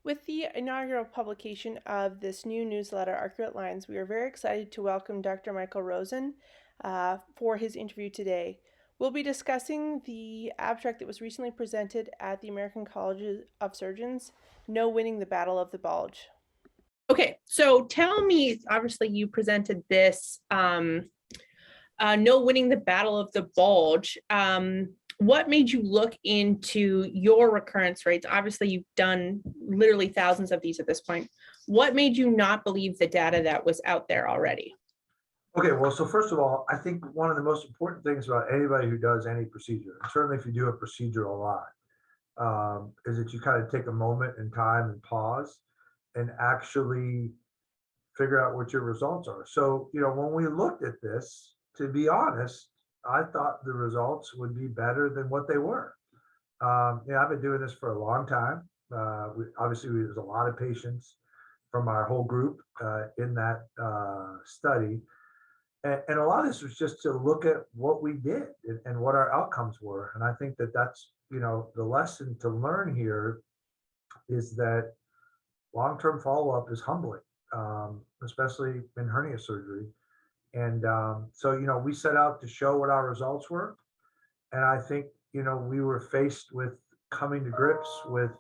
With the inaugural publication of this new newsletter, Accurate Lines, we are very excited to welcome Dr. Michael Rosen for his interview today. We'll be discussing the abstract that was recently presented at the American College of Surgeons, No Winning the Battle of the Bulge. Okay, so tell me, obviously you presented this, No Winning the Battle of the Bulge. What made you look into your recurrence rates? Obviously, you've done literally thousands of these at this point. What made you not believe the data that was out there already? Okay, well, so first of all, I think one of the most important things about anybody who does any procedure, and certainly if you do a procedure a lot, is that you kind of take a moment in time and pause and actually figure out what your results are. So, when we looked at this, to be honest, I thought the results would be better than what they were. I've been doing this for a long time. There's a lot of patients from our whole group in that study. And a lot of this was just to look at what we did and what our outcomes were. And I think that that's, the lesson to learn here is that long-term follow-up is humbling, especially in hernia surgery. And so, we set out to show what our results were. And I think, we were faced with coming to grips with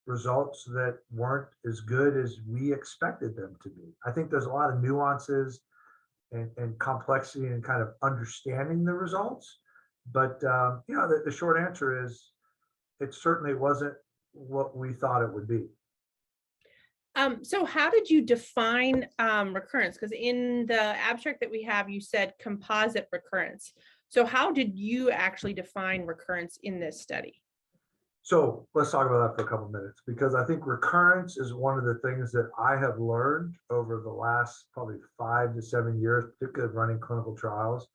results that weren't as good as we expected them to be. I think there's a lot of nuances and complexity and kind of understanding the results. But the short answer is it certainly wasn't what we thought it would be. So how did you define recurrence? Because in the abstract that we have, you said composite recurrence. So how did you actually define recurrence in this study? So let's talk about that for a couple of minutes, because I think recurrence is one of the things that I have learned over the last probably 5 to 7 years, particularly running clinical trials,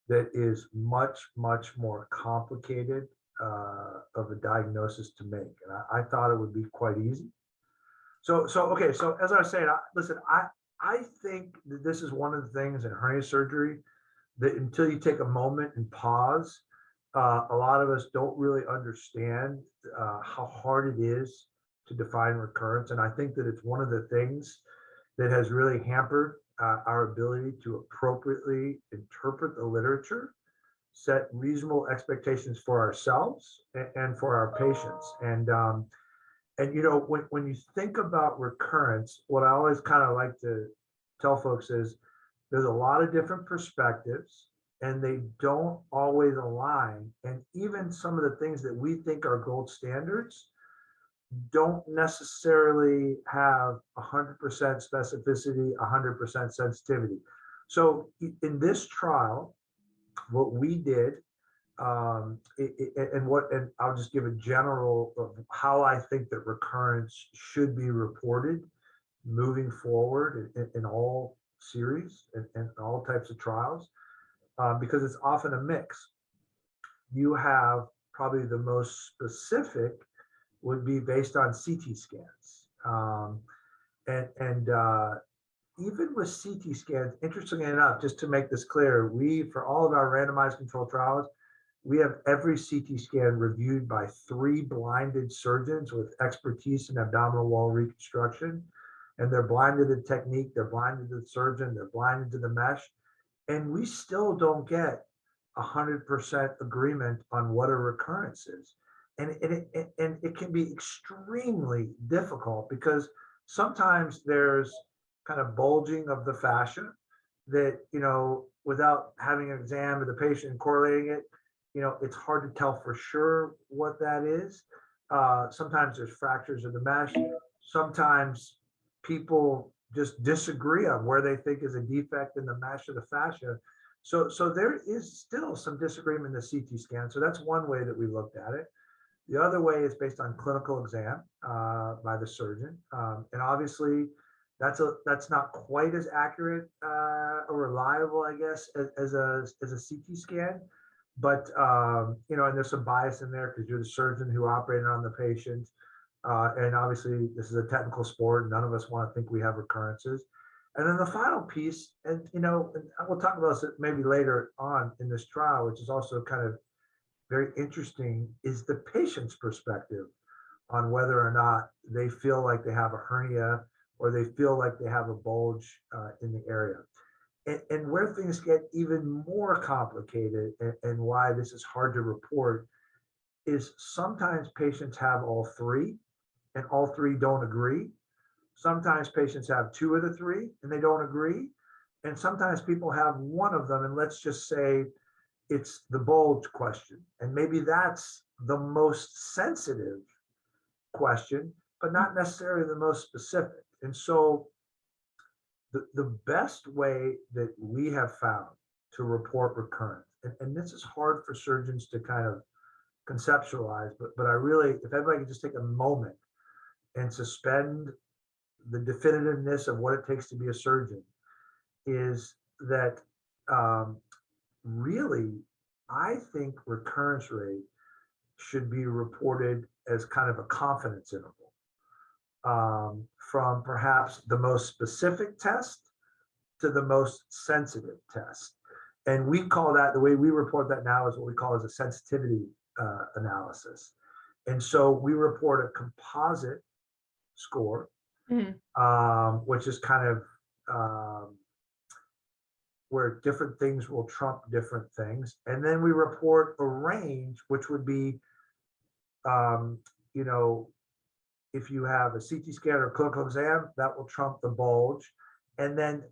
that is much, much more complicated of a diagnosis to make. And I thought it would be quite easy. So okay. So as I was saying, listen, I think that this is one of the things in hernia surgery that until you take a moment and pause, a lot of us don't really understand how hard it is to define recurrence. And I think that it's one of the things that has really hampered our ability to appropriately interpret the literature, set reasonable expectations for ourselves and for our patients. And when you think about recurrence, what I always kind of like to tell folks is there's a lot of different perspectives and they don't always align. And even some of the things that we think are gold standards don't necessarily have 100% specificity, 100% sensitivity. So in this trial, what we did, and I'll just give a general of how I think that recurrence should be reported moving forward in all series and all types of trials, because it's often a mix. You have probably the most specific would be based on CT scans. And even with CT scans, interestingly enough, just to make this clear, for all of our randomized controlled trials, we have every CT scan reviewed by 3 blinded surgeons with expertise in abdominal wall reconstruction. And they're blinded to the technique, they're blinded to the surgeon, they're blinded to the mesh. And we still don't get 100% agreement on what a recurrence is. And it can be extremely difficult because sometimes there's kind of bulging of the fascia that, without having an exam of the patient and correlating it, it's hard to tell for sure what that is. Sometimes there's fractures of the mesh. Sometimes people just disagree on where they think is a defect in the mesh of the fascia. So there is still some disagreement in the CT scan. So that's one way that we looked at it. The other way is based on clinical exam by the surgeon. And obviously that's not quite as accurate or reliable, I guess, as a CT scan. But, and there's some bias in there because you're the surgeon who operated on the patient. And obviously this is a technical sport. None of us want to think we have recurrences. And then the final piece, and we'll talk about this maybe later on in this trial, which is also kind of very interesting, is the patient's perspective on whether or not they feel like they have a hernia or they feel like they have a bulge in the area. And where things get even more complicated and why this is hard to report is sometimes patients have all three and all three don't agree. Sometimes patients have two of the three and they don't agree. And sometimes people have one of them, and let's just say it's the bulge question. And maybe that's the most sensitive question, but not necessarily the most specific. And so the best way that we have found to report recurrence, and this is hard for surgeons to kind of conceptualize, but I really, if everybody could just take a moment and suspend the definitiveness of what it takes to be a surgeon, is that um, really, I think recurrence rate should be reported as kind of a confidence interval from perhaps the most specific test to the most sensitive test. And we call that, the way we report that now is what we call as a sensitivity analysis. And so we report a composite score, which is kind of where different things will trump different things. And then we report a range, which would be, you know, if you have a CT scan or clinical exam, that will trump the bulge. And then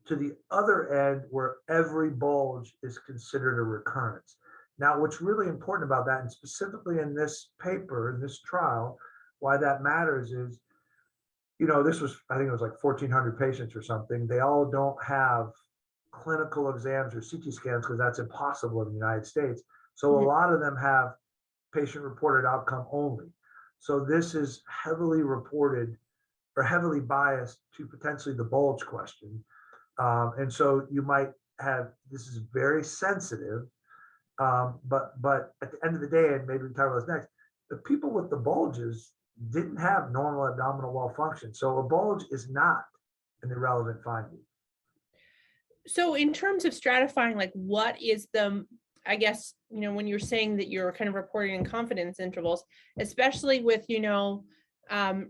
to the other end, where every bulge is considered a recurrence. Now, what's really important about that, and specifically in this paper, in this trial, why that matters is, you know, this was, I think it was like 1,400 patients or something. They all don't have clinical exams or CT scans because that's impossible in the United States. So a lot of them have patient reported outcome only. So this is heavily reported or heavily biased to potentially the bulge question. And so you might have, this is very sensitive, but at the end of the day, and maybe we can talk about this next, the people with the bulges didn't have normal abdominal wall function. So a bulge is not an irrelevant finding. So in terms of stratifying, like what is the, I guess, you know, when you're saying that you're kind of reporting in confidence intervals, especially with, you know,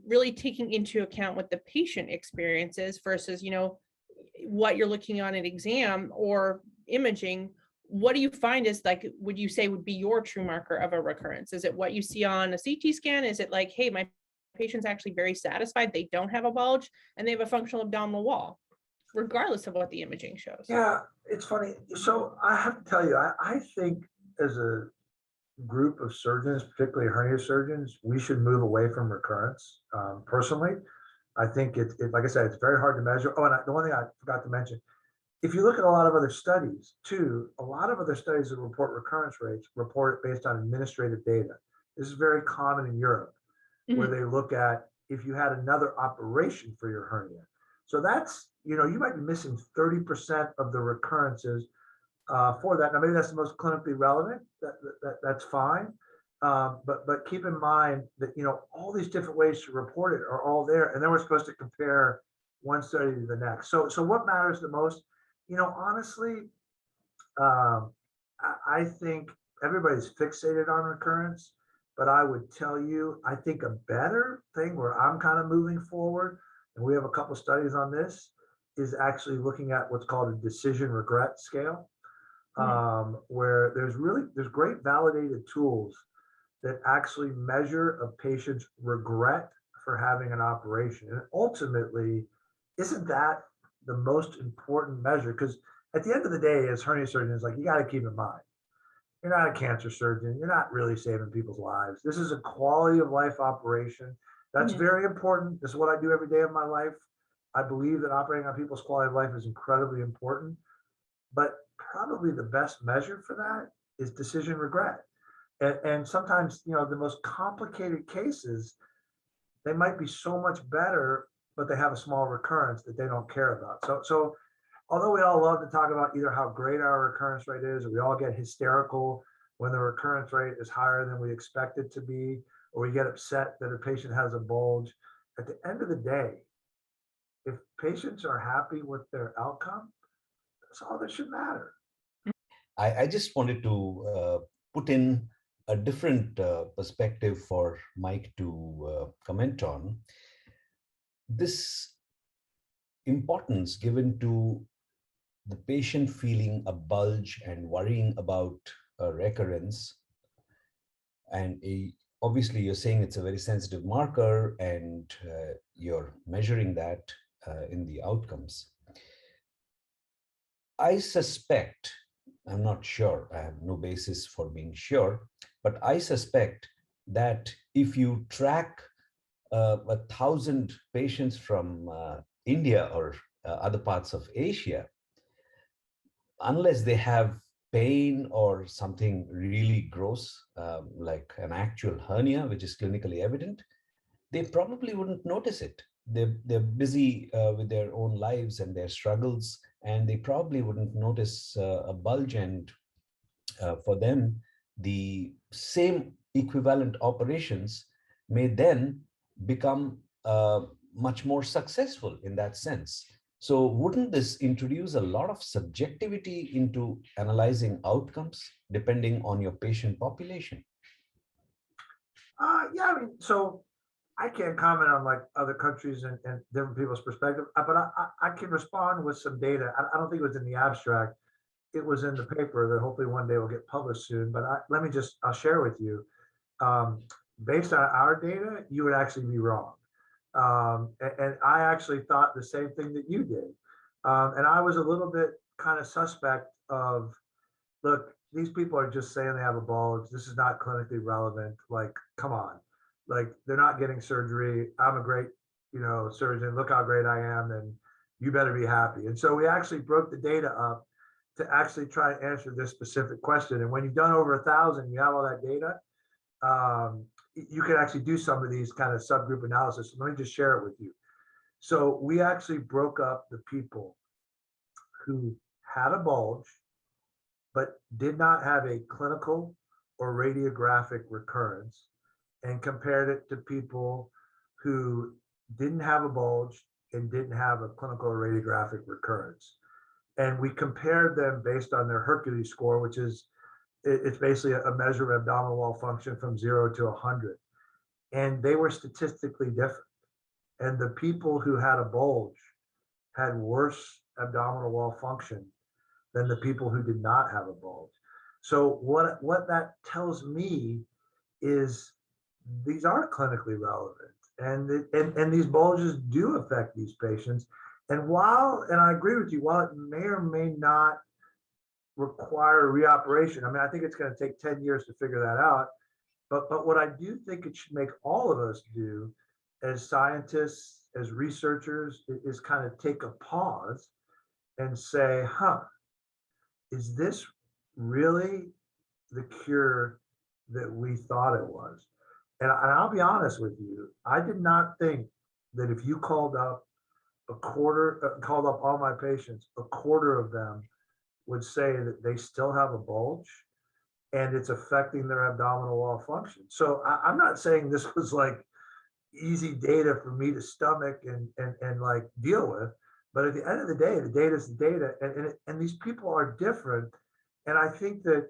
really taking into account what the patient experiences versus, you know, what you're looking on an exam or imaging, what do you find is like, would you say would be your true marker of a recurrence? Is it what you see on a CT scan? Is it like, hey, my patient's actually very satisfied, they don't have a bulge and they have a functional abdominal wall, regardless of what the imaging shows? Yeah, it's funny. So I have to tell you, I think as a group of surgeons, particularly hernia surgeons, we should move away from recurrence. Personally, I think like I said, it's very hard to measure. Oh, and the one thing I forgot to mention, if you look at a lot of other studies too, a lot of other studies that report recurrence rates report it based on administrative data. This is very common in Europe, where they look at if you had another operation for your hernia. So that's, you know, you might be missing 30% of the recurrences for that. Now, maybe that's the most clinically relevant. That's fine. But keep in mind that, you know, all these different ways to report it are all there. And then we're supposed to compare one study to the next. So what matters the most? You know, honestly, I think everybody's fixated on recurrence, but I would tell you, I think a better thing where I'm kind of moving forward, and we have a couple studies on this, is actually looking at what's called a decision regret scale, where there's great validated tools that actually measure a patient's regret for having an operation. And ultimately, isn't that the most important measure? Because at the end of the day, as hernia surgeons, like, you got to keep in mind, you're not a cancer surgeon. You're not really saving people's lives. This is a quality of life operation. That's very important. This is what I do every day of my life. I believe that operating on people's quality of life is incredibly important. But probably the best measure for that is decision regret. And sometimes, you know, the most complicated cases, they might be so much better, but they have a small recurrence that they don't care about. So although we all love to talk about either how great our recurrence rate is, or we all get hysterical when the recurrence rate is higher than we expect it to be, or we get upset that a patient has a bulge, at the end of the day, if patients are happy with their outcome, that's all that should matter. I just wanted to put in a different perspective for Mike to comment on. This importance given to the patient feeling a bulge and worrying about a recurrence, and obviously you're saying it's a very sensitive marker and you're measuring that in the outcomes. I suspect, I'm not sure, I have no basis for being sure, but I suspect that if you track 1,000 patients from India or other parts of Asia, unless they have pain or something really gross, like an actual hernia, which is clinically evident, they probably wouldn't notice it. They're busy with their own lives and their struggles, and they probably wouldn't notice a bulge. And for them, the same equivalent operations may then become much more successful in that sense. So, wouldn't this introduce a lot of subjectivity into analyzing outcomes depending on your patient population? Yeah, I mean, so I can't comment on like other countries and different people's perspective, but I can respond with some data. I don't think it was in the abstract. It was in the paper that hopefully one day will get published soon. But I'll share with you. Um, Based on our data, you would actually be wrong. And I actually thought the same thing that you did. And I was a little bit kind of suspect of, look, these people are just saying they have a bulge. This is not clinically relevant. Like, come on. Like, they're not getting surgery. I'm a great, surgeon. Look how great I am. And you better be happy. And so we actually broke the data up to actually try to answer this specific question. And when you've done over 1,000, you have all that data, you can actually do some of these kind of subgroup analysis. So let me just share it with you. So we actually broke up the people who had a bulge but did not have a clinical or radiographic recurrence and compared it to people who didn't have a bulge and didn't have a clinical or radiographic recurrence. And we compared them based on their Hercules score, which is it's basically a measure of abdominal wall function from 0 to 100. And they were statistically different. And the people who had a bulge had worse abdominal wall function than the people who did not have a bulge. So what that tells me is these are clinically relevant, and these bulges do affect these patients. And I agree with you, while it may or may not require reoperation, I mean, I think it's going to take 10 years to figure that out. But what I do think it should make all of us do as scientists, as researchers, is kind of take a pause and say, is this really the cure that we thought it was? And I'll be honest with you, I did not think that if you called up called up all my patients, a quarter of them would say that they still have a bulge and it's affecting their abdominal wall function. So I'm not saying this was like easy data for me to stomach and like deal with. But at the end of the day, the data is the data, and these people are different. And I think that,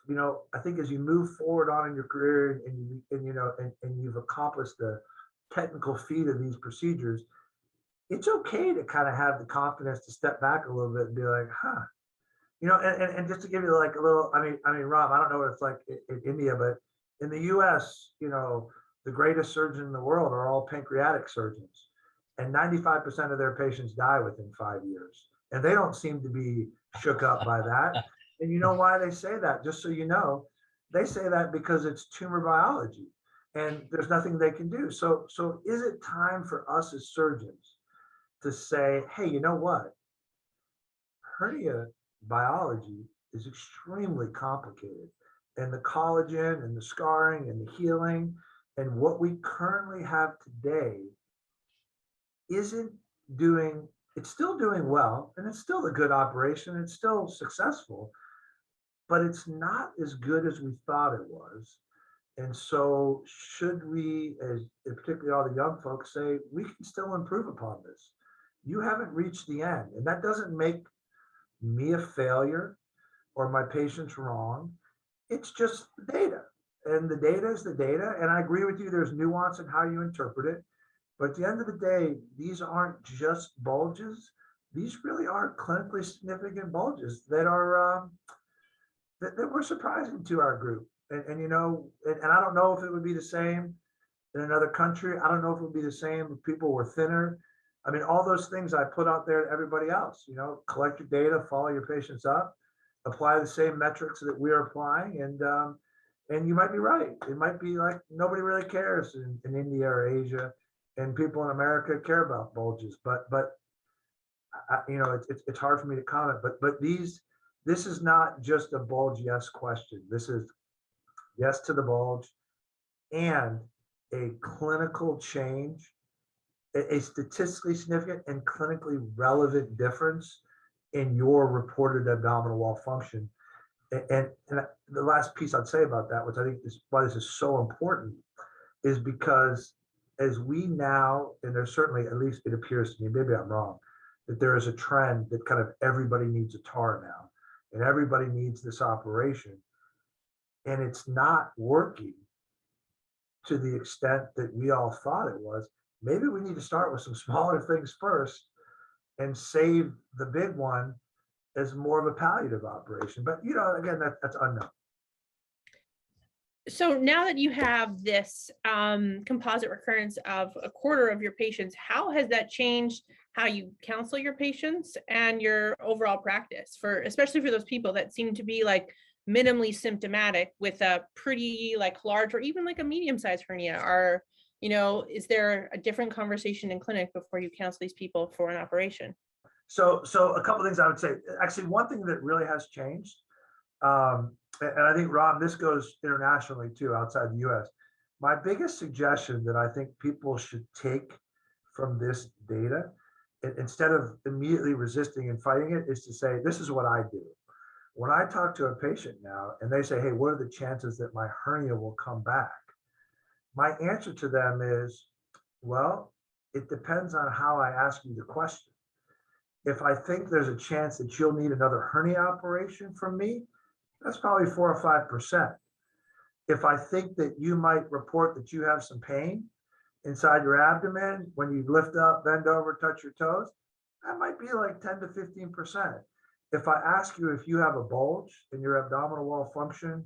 I think as you move forward on in your career and you've accomplished the technical feat of these procedures, it's okay to kind of have the confidence to step back a little bit and be like, and just to give you like a little, I mean, Rob, I don't know what it's like in India, but in the US, the greatest surgeons in the world are all pancreatic surgeons. And 95% of their patients die within 5 years. And they don't seem to be shook up by that. And you know why they say that? Just so you know, they say that because it's tumor biology and there's nothing they can do. So is it time for us as surgeons to say, hey, you know what? Hernia biology is extremely complicated. And the collagen and the scarring and the healing and what we currently have today isn't doing, it's still doing well, and it's still a good operation, it's still successful, but it's not as good as we thought it was. And so should we, as particularly all the young folks, say we can still improve upon this? You haven't reached the end, and that doesn't make me a failure or my patients wrong. It's just the data. And the data is the data. And I agree with you, there's nuance in how you interpret it. But at the end of the day, these aren't just bulges. These really are clinically significant bulges that are that were surprising to our group. And you know, and I don't know if it would be the same in another country. I don't know if it would be the same if people were thinner. I mean, all those things I put out there to everybody else, you know, collect your data, follow your patients up, apply the same metrics that we're applying. And you might be right. It might be like nobody really cares in India or Asia, and people in America care about bulges. But you know, it's hard for me to comment. But this is not just a bulge yes question. This is yes to the bulge and a clinical change, a statistically significant and clinically relevant difference in your reported abdominal wall function. And the last piece I'd say about that, which I think is why this is so important, is because as we now, and there's certainly, at least it appears to me, maybe I'm wrong, that there is a trend that kind of everybody needs a TAR now, and everybody needs this operation, and it's not working to the extent that we all thought it was. Maybe we need to start with some smaller things first and save the big one as more of a palliative operation. But you know, again, that's unknown. So now that you have this composite recurrence of a quarter of your patients, how has that changed how you counsel your patients and your overall practice, for especially for those people that seem to be like minimally symptomatic with a pretty like large or even like a medium-sized hernia? Or, you know, is there a different conversation in clinic before you counsel these people for an operation? So a couple of things I would say. Actually, one thing that really has changed, and I think, Rob, this goes internationally too, outside the US. My biggest suggestion that I think people should take from this data, instead of immediately resisting and fighting it, is to say, this is what I do. When I talk to a patient now and they say, hey, what are the chances that my hernia will come back? My answer to them is, well, it depends on how I ask you the question. If I think there's a chance that you'll need another hernia operation from me, that's probably 4 or 5%. If I think that you might report that you have some pain inside your abdomen when you lift up, bend over, touch your toes, that might be like 10 to 15%. If I ask you if you have a bulge and your abdominal wall function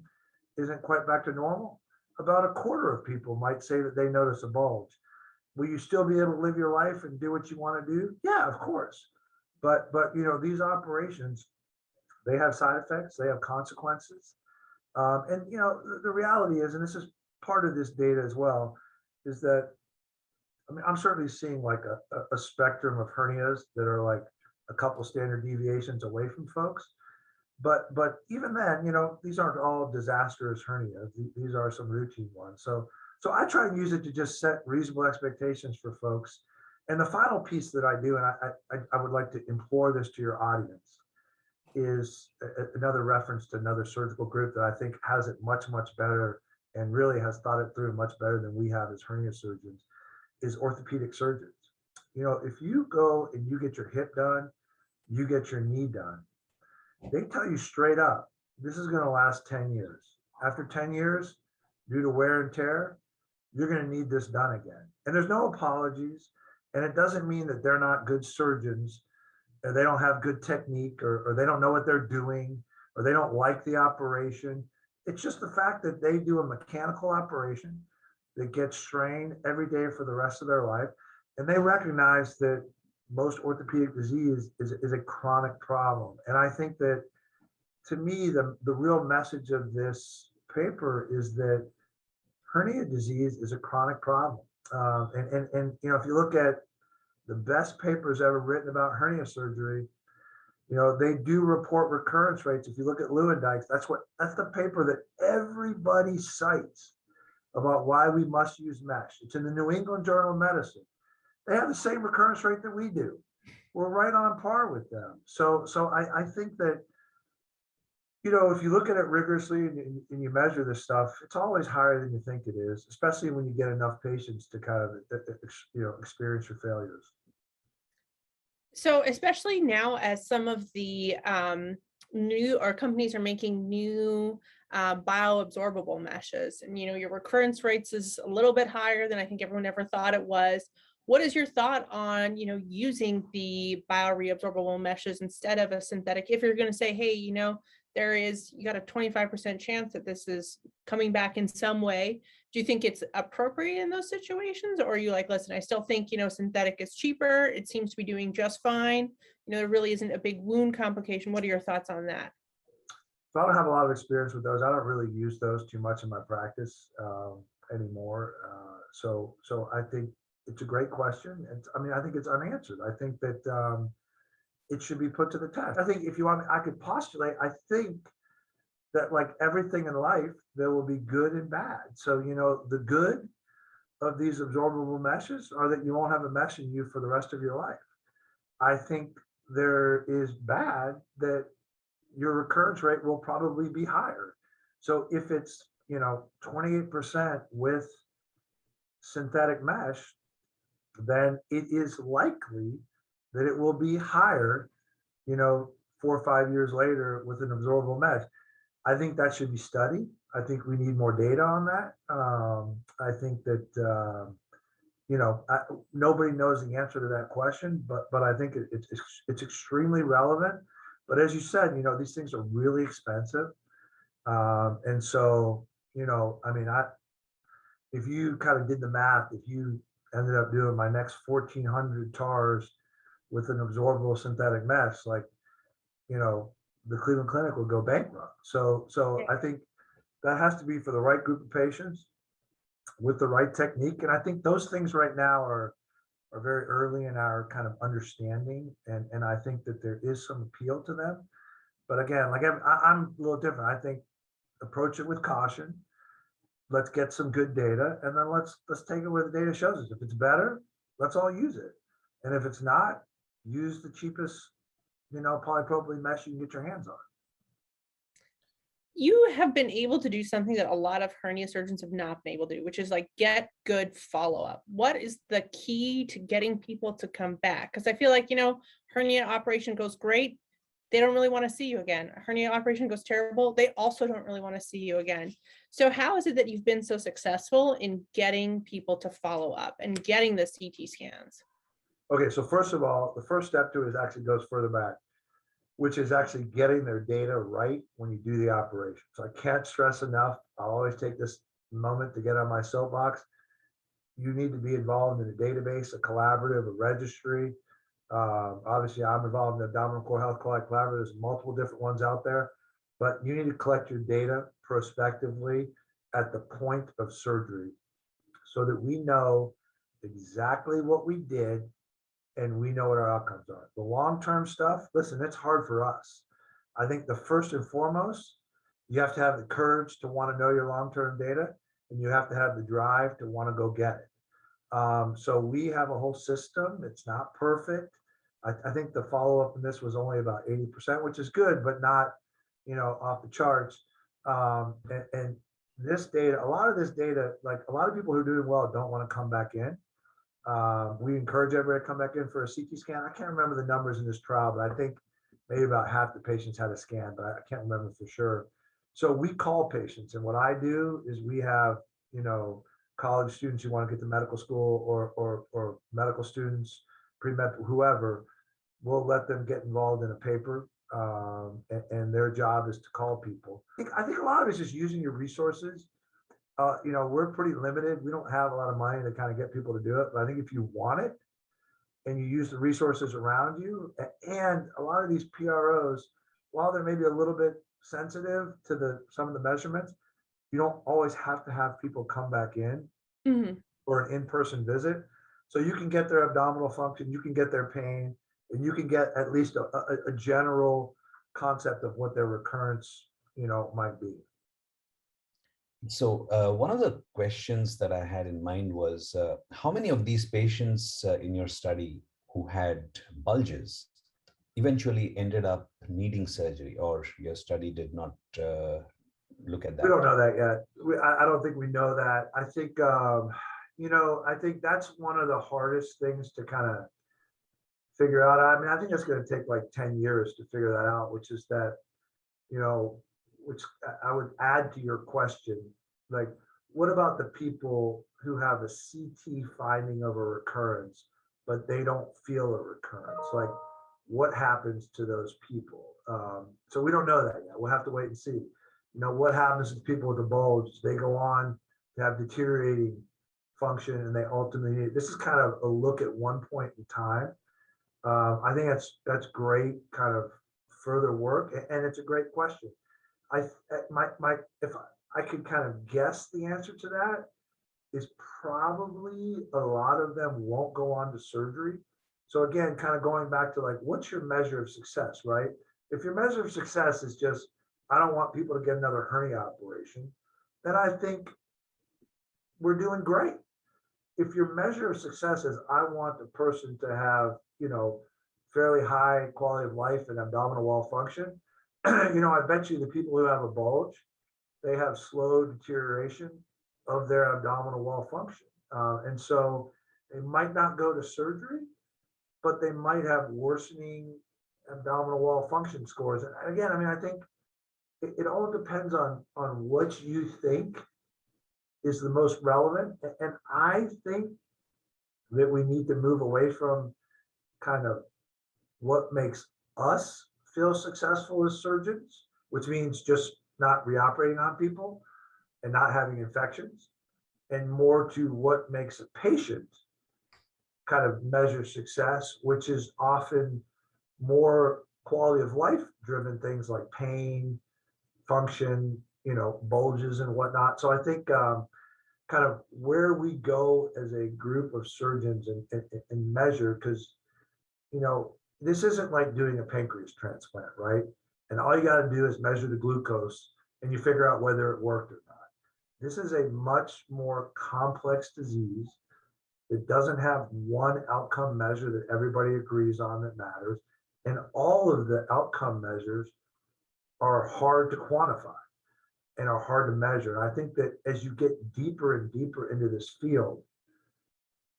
isn't quite back to normal, about a quarter of people might say that they notice a bulge. Will you still be able to live your life and do what you want to do? Yeah, of course. But you know, these operations, they have side effects, they have consequences. And you know, the reality is, and this is part of this data as well, is that, I mean, I'm certainly seeing like a spectrum of hernias that are like a couple standard deviations away from folks. But even then, you know, these aren't all disastrous hernias. These are some routine ones. So I try and use it to just set reasonable expectations for folks. And the final piece that I do, and I would like to implore this to your audience, is another reference to another surgical group that I think has it much better and really has thought it through much better than we have as hernia surgeons, is orthopedic surgeons. You know, if you go and you get your hip done, you get your knee done, they tell you straight up, this is going to last 10 years. After 10 years, due to wear and tear, you're going to need this done again. And there's no apologies. And it doesn't mean that they're not good surgeons, or they don't have good technique, or they don't know what they're doing, or they don't like the operation. It's just the fact that they do a mechanical operation that gets strained every day for the rest of their life. And they recognize that most orthopedic disease is a chronic problem. And I think that, to me, the real message of this paper is that hernia disease is a chronic problem. And you know, if you look at the best papers ever written about hernia surgery, you know, they do report recurrence rates. If you look at Lewandike's, that's the paper that everybody cites about why we must use mesh. It's in the New England Journal of Medicine. They have the same recurrence rate that we do. We're right on par with them. So I think that, you know, if you look at it rigorously and you measure this stuff, it's always higher than you think it is, especially when you get enough patients to kind of, you know, experience your failures. So especially now, as some of the new or companies are making new bioabsorbable meshes. And, your recurrence rates is a little bit higher than I think everyone ever thought it was. What is your thought on, using the bioreabsorbable meshes instead of a synthetic? If you're going to say, hey, you got a 25% chance that this is coming back in some way. Do you think it's appropriate in those situations? Or are you like, listen, I still think, synthetic is cheaper. It seems to be doing just fine. There really isn't a big wound complication. What are your thoughts on that? So I don't have a lot of experience with those. I don't really use those too much in my practice anymore. So I think it's a great question. And I mean, I think it's unanswered. I think that it should be put to the test. I think if you want, I could postulate, I think that like everything in life, there will be good and bad. So, the good of these absorbable meshes are that you won't have a mesh in you for the rest of your life. I think there is bad that your recurrence rate will probably be higher. So if it's, 28% with synthetic mesh, then it is likely that it will be higher, 4 or 5 years later with an absorbable mesh. I think that should be studied. I think we need more data on that. I think that, nobody knows the answer to that question, but I think it's extremely relevant. But as you said, these things are really expensive. And so, I mean, if you kind of did the math, if you ended up doing my next 1,400 TARs with an absorbable synthetic mesh, like, the Cleveland Clinic will go bankrupt. So I think that has to be for the right group of patients with the right technique. And I think those things right now are very early in our kind of understanding. And I think that there is some appeal to them. But again, like I'm a little different. I think approach it with caution. Let's get some good data, and then let's take it where the data shows us. If it's better, let's all use it. And if it's not, use the cheapest, polypropylene mesh you can get your hands on. You have been able to do something that a lot of hernia surgeons have not been able to do, which is like get good follow-up. What is the key to getting people to come back? Because I feel like, hernia operation goes great. They don't really want to see you again. A hernia operation goes terrible. They also don't really want to see you again. So how is it that you've been so successful in getting people to follow up and getting the CT scans? Okay, so first of all, the first step to it is actually goes further back, which is actually getting their data right when you do the operation. So I can't stress enough. I'll always take this moment to get on my soapbox. You need to be involved in a database, a collaborative, a registry. Obviously, I'm involved in the Abdominal Core Health Collaborative. There's multiple different ones out there, but you need to collect your data prospectively at the point of surgery so that we know exactly what we did and we know what our outcomes are. The long-term stuff, listen, it's hard for us. I think the first and foremost, you have to have the courage to want to know your long-term data, and you have to have the drive to want to go get it. So we have a whole system. It's not perfect. I think the follow-up in this was only about 80%, which is good, but not, off the charts. And this data, a lot of this data, like a lot of people who are doing well don't want to come back in. We encourage everybody to come back in for a CT scan. I can't remember the numbers in this trial, but I think maybe about half the patients had a scan, but I can't remember for sure. So we call patients, and what I do is we have, college students who want to get to medical school or medical students, pre-med, whoever, we'll let them get involved in a paper, and their job is to call people. I think a lot of it's just using your resources. We're pretty limited. We don't have a lot of money to kind of get people to do it. But I think if you want it and you use the resources around you, and a lot of these PROs, while they're maybe a little bit sensitive to some of the measurements, you don't always have to have people come back in for an in-person visit. So you can get their abdominal function, you can get their pain, and you can get at least a general concept of what their recurrence, might be. So one of the questions that I had in mind was, how many of these patients in your study who had bulges eventually ended up needing surgery, or your study did not look at that? We don't know that yet. I don't think we know that. I think, I think that's one of the hardest things to kind of figure out. I mean, I think it's going to take like 10 years to figure that out, which is that, which I would add to your question, like, what about the people who have a CT finding of a recurrence, but they don't feel a recurrence? Like, what happens to those people? So we don't know that yet. We'll have to wait and see. You know, what happens to people with a bulge? They go on to have deteriorating function, and they ultimately, this is kind of a look at one point in time. I think that's great, kind of further work, and it's a great question. I my if I could kind of guess the answer to that is probably a lot of them won't go on to surgery. So again, kind of going back to like, what's your measure of success, right? If your measure of success is just, I don't want people to get another hernia operation, then I think we're doing great. If your measure of success is, I want the person to have, you know, fairly high quality of life and abdominal wall function, you know, I bet you the people who have a bulge, they have slow deterioration of their abdominal wall function. And so they might not go to surgery, but they might have worsening abdominal wall function scores. And again, I mean, I think it all depends on what you think is the most relevant. And I think that we need to move away from kind of what makes us feel successful as surgeons, which means just not reoperating on people and not having infections, and more to what makes a patient kind of measure success, which is often more quality of life driven things like pain, function, you know, bulges and whatnot. So I think kind of where we go as a group of surgeons and measure, because, you know, this isn't like doing a pancreas transplant, right? And all you got to do is measure the glucose and you figure out whether it worked or not. This is a much more complex disease. It doesn't have one outcome measure that everybody agrees on that matters. And all of the outcome measures are hard to quantify and are hard to measure. And I think that as you get deeper and deeper into this field,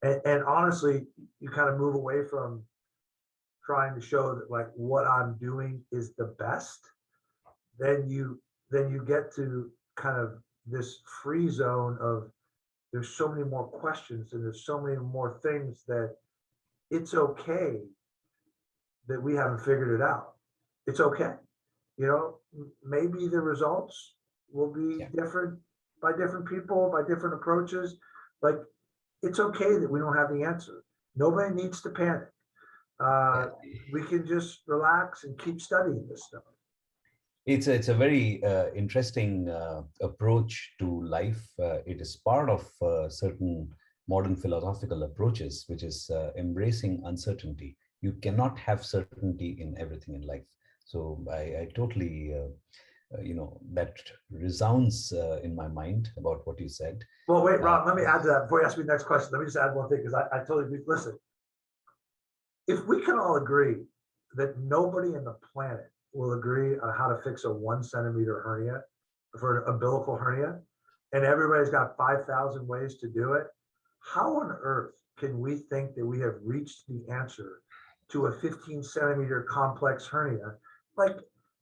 and honestly, you kind of move away from trying to show that like what I'm doing is the best, then you get to kind of this free zone of, there's so many more questions and there's so many more things that it's okay that we haven't figured it out. It's okay. You know, maybe the results will be different by different people, by different approaches. Like, it's okay that we don't have the answer. Nobody needs to panic. We can just relax and keep studying this stuff. It's a very interesting approach to life. It is part of certain modern philosophical approaches, which is embracing uncertainty. You cannot have certainty in everything in life. So I totally, you know, that resounds in my mind about what you said. Well, wait, Rob, let me add to that before you ask me the next question. Let me just add one thing, because I totally, listen, if we can all agree that nobody in the planet will agree on how to fix a 1 centimeter hernia for an umbilical hernia, and everybody's got 5,000 ways to do it, how on earth can we think that we have reached the answer to a 15 centimeter complex hernia? Like,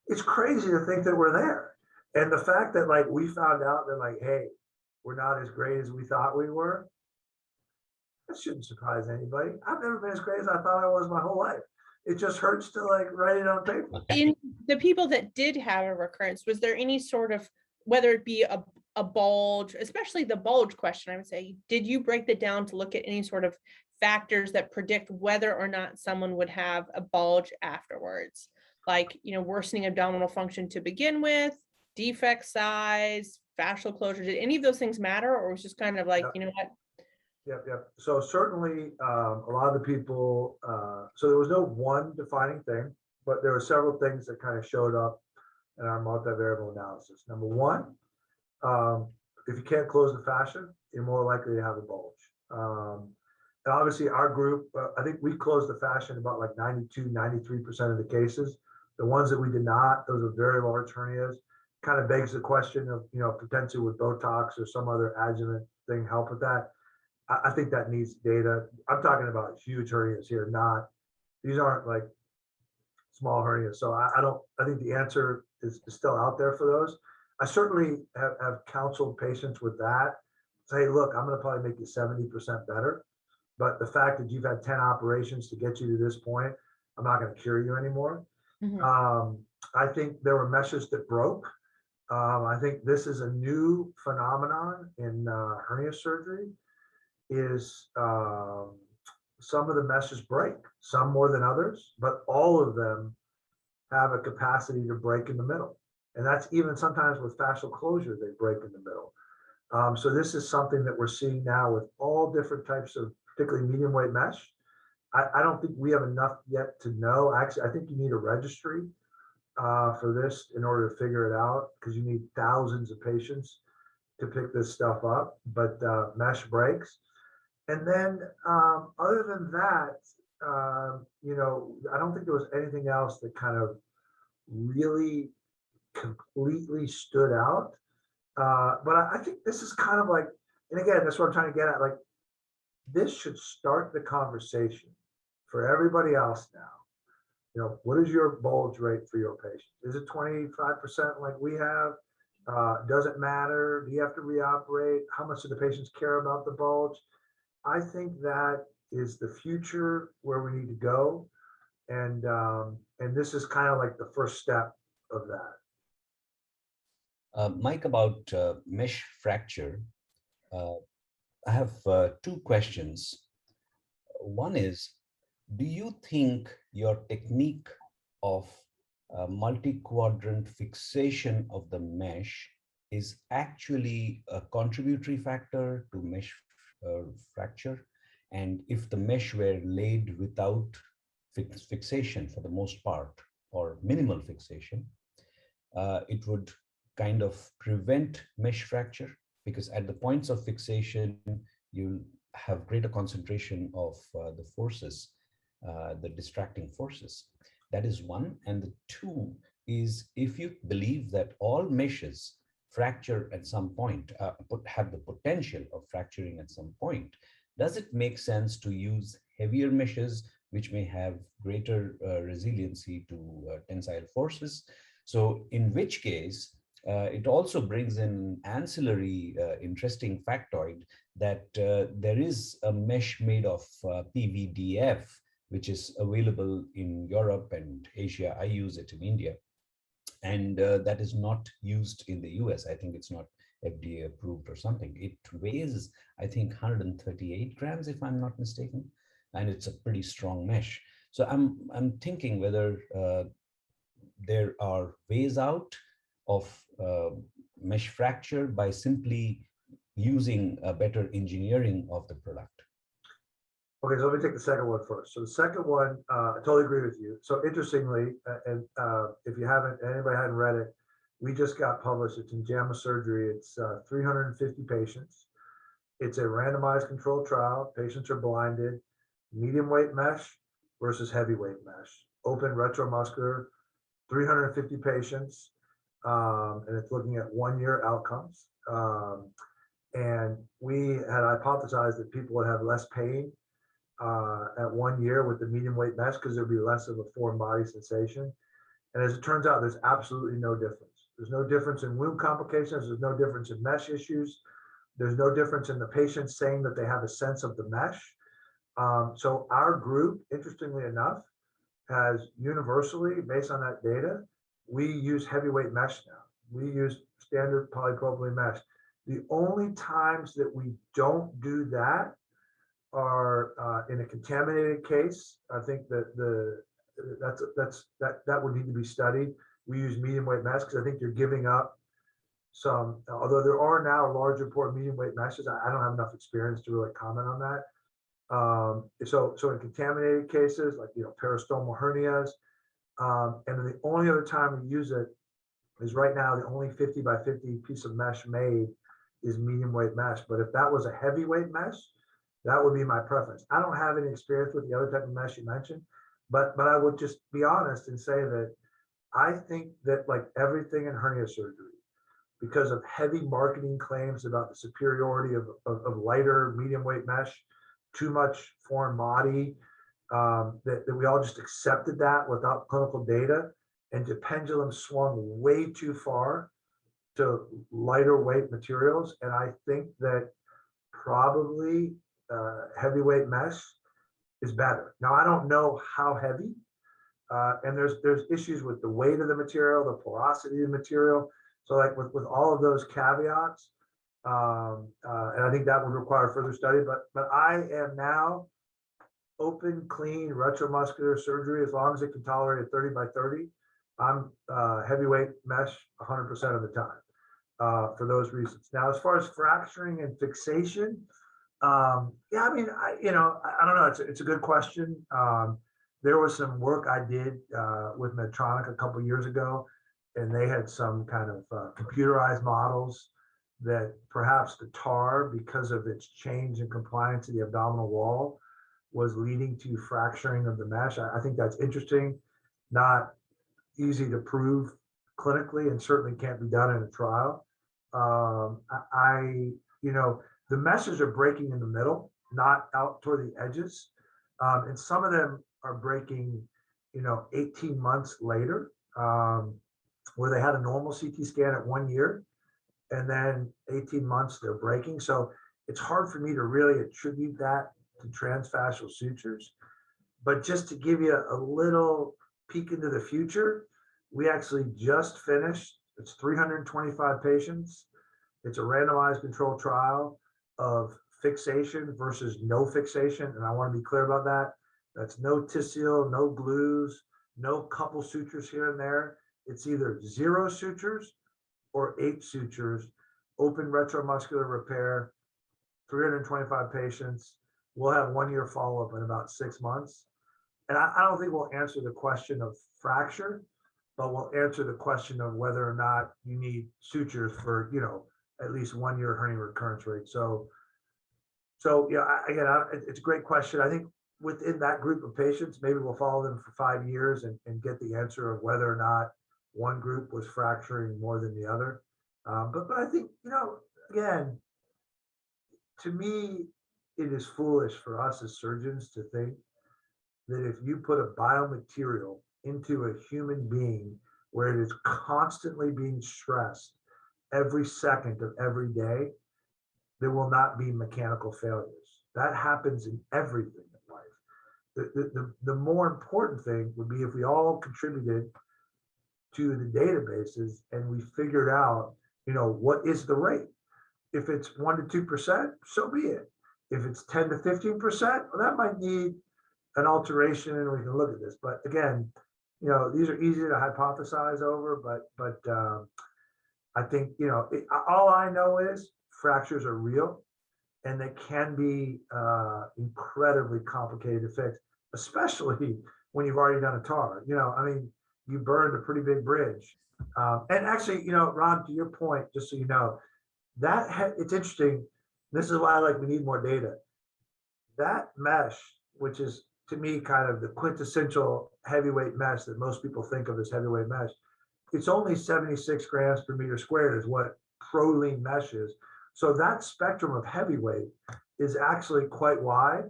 it's crazy to think that we're there. And the fact that like we found out that like, hey, we're not as great as we thought we were, that shouldn't surprise anybody. I've never been as great as I thought I was my whole life. It just hurts to like write it on paper. In the people that did have a recurrence, was there any sort of, whether it be a bulge, especially the bulge question, I would say, did you break that down to look at any sort of factors that predict whether or not someone would have a bulge afterwards? Like, you know, worsening abdominal function to begin with, defect size, fascial closure. Did any of those things matter, or was just kind of like, you know what? Yep. So certainly a lot of the people, so there was no one defining thing, but there were several things that kind of showed up in our multivariable analysis. Number one, if you can't close the fascia, you're more likely to have a bulge. And obviously our group, I think we closed the fascia in about like 92, 93% of the cases. The ones that we did not, those are very large hernias. Kind of begs the question of, you know, potentially with Botox or some other adjuvant thing help with that. I think that needs data. I'm talking about huge hernias here, these aren't like small hernias. So I think the answer is still out there for those. I certainly have counseled patients with that. Say, look, I'm going to probably make you 70% better. But the fact that you've had 10 operations to get you to this point, I'm not going to cure you anymore. I think there were meshes that broke. I think this is a new phenomenon in hernia surgery, is some of the meshes break, some more than others, but all of them have a capacity to break in the middle. And that's even sometimes with fascial closure, they break in the middle. So this is something that we're seeing now with all different types of, particularly medium weight mesh. I don't think we have enough yet to know. Actually, I think you need a registry for this in order to figure it out, because you need thousands of patients to pick this stuff up, but mesh breaks. And then other than that, I don't think there was anything else that kind of really completely stood out. But I think this is kind of like, and again, that's what I'm trying to get at. Like, this should start the conversation for everybody else now. What is your bulge rate for your patients? Is it 25% like we have? Does it matter? Do you have to reoperate? How much do the patients care about the bulge? I think that is the future where we need to go. And this is kind of like the first step of that. Mike, about mesh fracture, I have two questions. One is, do you think your technique of multi-quadrant fixation of the mesh is actually a contributory factor to mesh fracture? And if the mesh were laid without fixation for the most part, or minimal fixation, it would kind of prevent mesh fracture, because at the points of fixation, you'll have greater concentration of the forces, the distracting forces. That is one. And the two is, if you believe that all meshes fracture at some point, have the potential of fracturing at some point, does it make sense to use heavier meshes, which may have greater resiliency to tensile forces? So in which case, it also brings in ancillary interesting factoid that there is a mesh made of PVDF, which is available in Europe and Asia. I use it in India. And that is not used in the US. I think it's not FDA approved or something. It weighs, I think, 138 grams, if I'm not mistaken. And it's a pretty strong mesh. So I'm thinking whether there are ways out of mesh fracture by simply using a better engineering of the product. Okay, so let me take the second one first. So the second one, I totally agree with you. So interestingly, and if anybody hadn't read it, we just got published. It's in JAMA Surgery. It's 350 patients. It's a randomized controlled trial. Patients are blinded. Medium weight mesh versus heavyweight mesh. Open retromuscular, 350 patients, and it's looking at 1-year outcomes. And we had hypothesized that people would have less pain at 1 year with the medium weight mesh, because there'd be less of a foreign body sensation. And as it turns out, there's absolutely no difference. There's no difference in wound complications. There's no difference in mesh issues. There's no difference in the patients saying that they have a sense of the mesh. So our group, interestingly enough, has universally, based on that data, we use heavyweight mesh now. We use standard polypropylene mesh. The only times that we don't do that are in a contaminated case. I think that that would need to be studied. We use medium weight mesh because I think you're giving up some, although there are now large reported medium weight meshes. I don't have enough experience to really comment on that. So in contaminated cases, like, peristomal hernias, and then the only other time we use it is right now, the only 50 by 50 piece of mesh made is medium weight mesh. But if that was a heavyweight mesh, that would be my preference. I don't have any experience with the other type of mesh you mentioned, but I would just be honest and say that I think that, like everything in hernia surgery, because of heavy marketing claims about the superiority of lighter medium weight mesh, too much foreign body, that we all just accepted that without clinical data. and the pendulum swung way too far to lighter weight materials. And I think that probably heavyweight mesh is better. Now, I don't know how heavy, and there's issues with the weight of the material, the porosity of the material. So like with all of those caveats, and I think that would require further study, but I am now open, clean, retromuscular surgery, as long as it can tolerate a 30 by 30. I'm heavyweight mesh 100% of the time for those reasons. Now, as far as fracturing and fixation, yeah, I mean, I don't know. It's a good question. There was some work I did with Medtronic a couple years ago, and they had some kind of computerized models that perhaps the TAR, because of its change in compliance to the abdominal wall, was leading to fracturing of the mesh. I think that's interesting, not easy to prove clinically, and certainly can't be done in a trial. The meshes are breaking in the middle, not out toward the edges. And some of them are breaking, 18 months later, where they had a normal CT scan at 1 year, and then 18 months they're breaking. So it's hard for me to really attribute that to transfascial sutures. But just to give you a little peek into the future, we actually just finished, it's 325 patients. It's a randomized controlled trial of fixation versus no fixation. And I want to be clear about that. That's no tissue, no glues, no couple sutures here and there. It's either 0 sutures or 8 sutures, open retromuscular repair, 325 patients. We'll have 1 year follow-up in about 6 months. And I don't think we'll answer the question of fracture, but we'll answer the question of whether or not you need sutures for, at least 1 year hernia recurrence rate. So yeah, it's a great question. I think within that group of patients, maybe we'll follow them for 5 years and get the answer of whether or not one group was fracturing more than the other. But I think, again, to me, it is foolish for us as surgeons to think that if you put a biomaterial into a human being where it is constantly being stressed every second of every day, there will not be mechanical failures. That happens in everything in life. The more important thing would be if we all contributed to the databases and we figured out, what is the rate? If it's 1 to 2%, so be it. If it's 10 to 15%, well, that might need an alteration, and we can look at this. But again, these are easy to hypothesize over, but I think, all I know is fractures are real, and they can be incredibly complicated to fix, especially when you've already done a TAR. You burned a pretty big bridge. And actually, Ron, to your point, just so you know, it's interesting. This is why we need more data. That mesh, which is to me kind of the quintessential heavyweight mesh that most people think of as heavyweight mesh, it's only 76 grams per meter squared is what Prolene mesh is. So that spectrum of heavyweight is actually quite wide.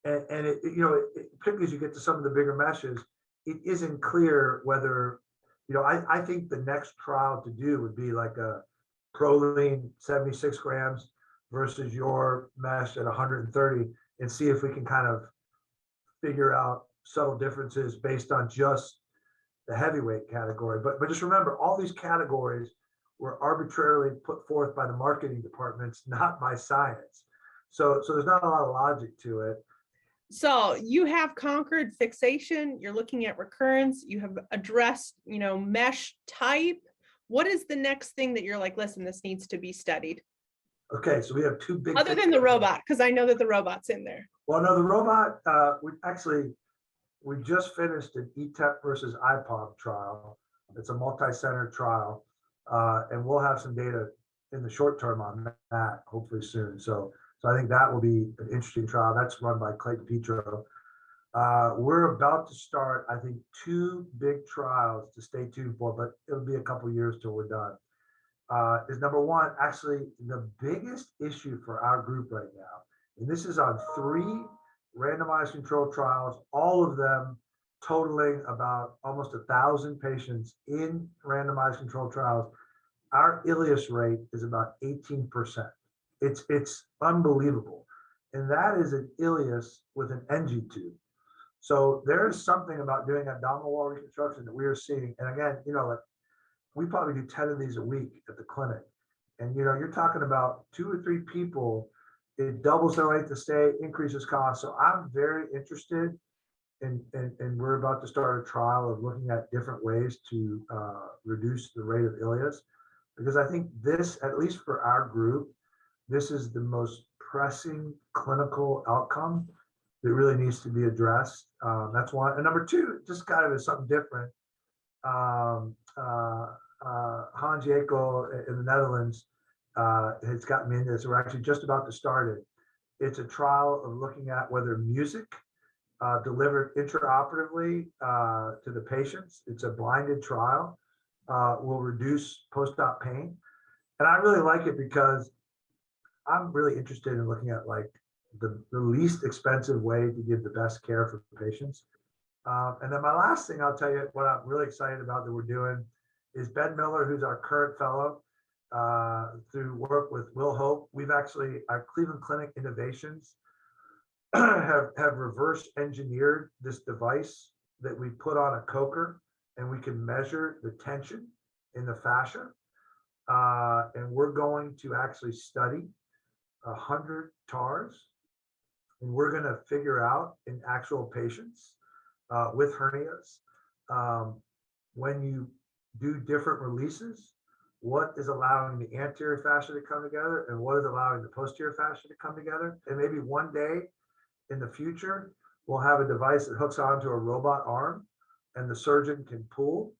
And it particularly as you get to some of the bigger meshes, it isn't clear whether, I think the next trial to do would be like a Prolene 76 grams versus your mesh at 130, and see if we can kind of figure out subtle differences based on just the heavyweight category. But just remember, all these categories were arbitrarily put forth by the marketing departments, not by science. So there's not a lot of logic to it. So you have conquered fixation, you're looking at recurrence, you have addressed, mesh type. What is the next thing that you're like, listen, this needs to be studied? Okay, so we have two big other than the robot, because I know that the robot's in there. Well, no, the robot, we just finished an ETEP versus IPOG trial. It's a multi-center trial, and we'll have some data in the short term on that, hopefully soon. So I think that will be an interesting trial. That's run by Clayton Petro. We're about to start, I think, 2 big trials to stay tuned for, but it'll be a couple years till we're done. Is number one, actually the biggest issue for our group right now, and this is on 3 randomized controlled trials, all of them totaling about almost 1,000 patients in randomized controlled trials, our ileus rate is about 18%. It's unbelievable. And that is an ileus with an NG tube. So there is something about doing abdominal wall reconstruction that we are seeing. And again, like we probably do 10 of these a week at the clinic. And you're talking about 2 or 3 people, it doubles their length of stay, increases cost. So I'm very interested and we're about to start a trial of looking at different ways to reduce the rate of ileus, because I think this, at least for our group, this is the most pressing clinical outcome that really needs to be addressed. That's one. And number two, just kind of is something different. Hans Jaco in the Netherlands has gotten me into this. We're actually just about to start it. It's a trial of looking at whether music delivered intraoperatively to the patients. It's a blinded trial, will reduce post-op pain. And I really like it because I'm really interested in looking at like the least expensive way to give the best care for patients. And then my last thing I'll tell you, what I'm really excited about that we're doing is Ben Miller, who's our current fellow, through work with Will Hope. We've actually, our Cleveland Clinic Innovations have reverse engineered this device that we put on a coker, and we can measure the tension in the fascia. And we're going to actually study 100 TARs, and we're going to figure out in actual patients with hernias, when you do different releases, what is allowing the anterior fascia to come together and what is allowing the posterior fascia to come together. And maybe one day in the future, we'll have a device that hooks onto a robot arm and the surgeon can pull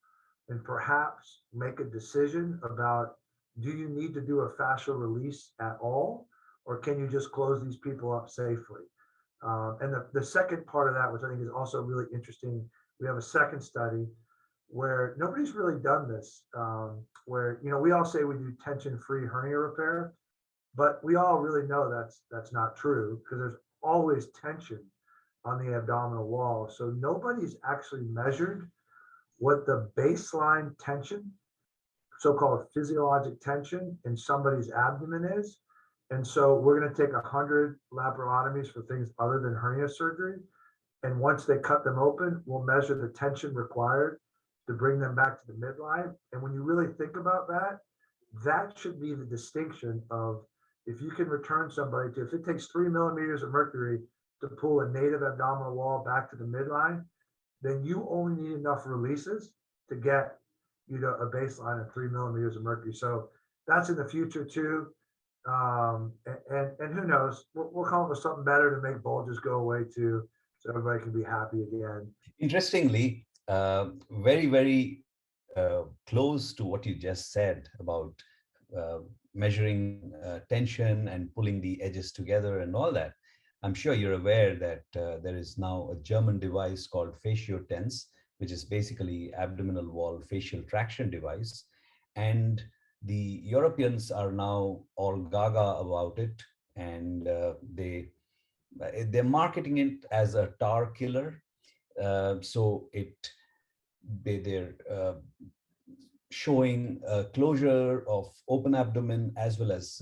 and perhaps make a decision about, do you need to do a fascial release at all, or can you just close these people up safely? And the second part of that, which I think is also really interesting, we have a second study where nobody's really done this, where, we all say we do tension-free hernia repair, but we all really know that's not true, because there's always tension on the abdominal wall. So nobody's actually measured what the baseline tension, so-called physiologic tension in somebody's abdomen is. And so we're going to take 100 laparotomies for things other than hernia surgery. And once they cut them open, we'll measure the tension required to bring them back to the midline. And when you really think about that, that should be the distinction of, if you can return somebody to, if it takes 3 millimeters of mercury to pull a native abdominal wall back to the midline, then you only need enough releases to get a baseline of 3 millimeters of mercury. So that's in the future too. And who knows, we'll come up with something better to make bulges go away too, so everybody can be happy again. Interestingly, very, very close to what you just said about measuring tension and pulling the edges together and all that. I'm sure you're aware that there is now a German device called FascioTense, which is basically abdominal wall facial traction device. And the Europeans are now all gaga about it, and they're marketing it as a tar killer. So they're showing closure of open abdomen as well as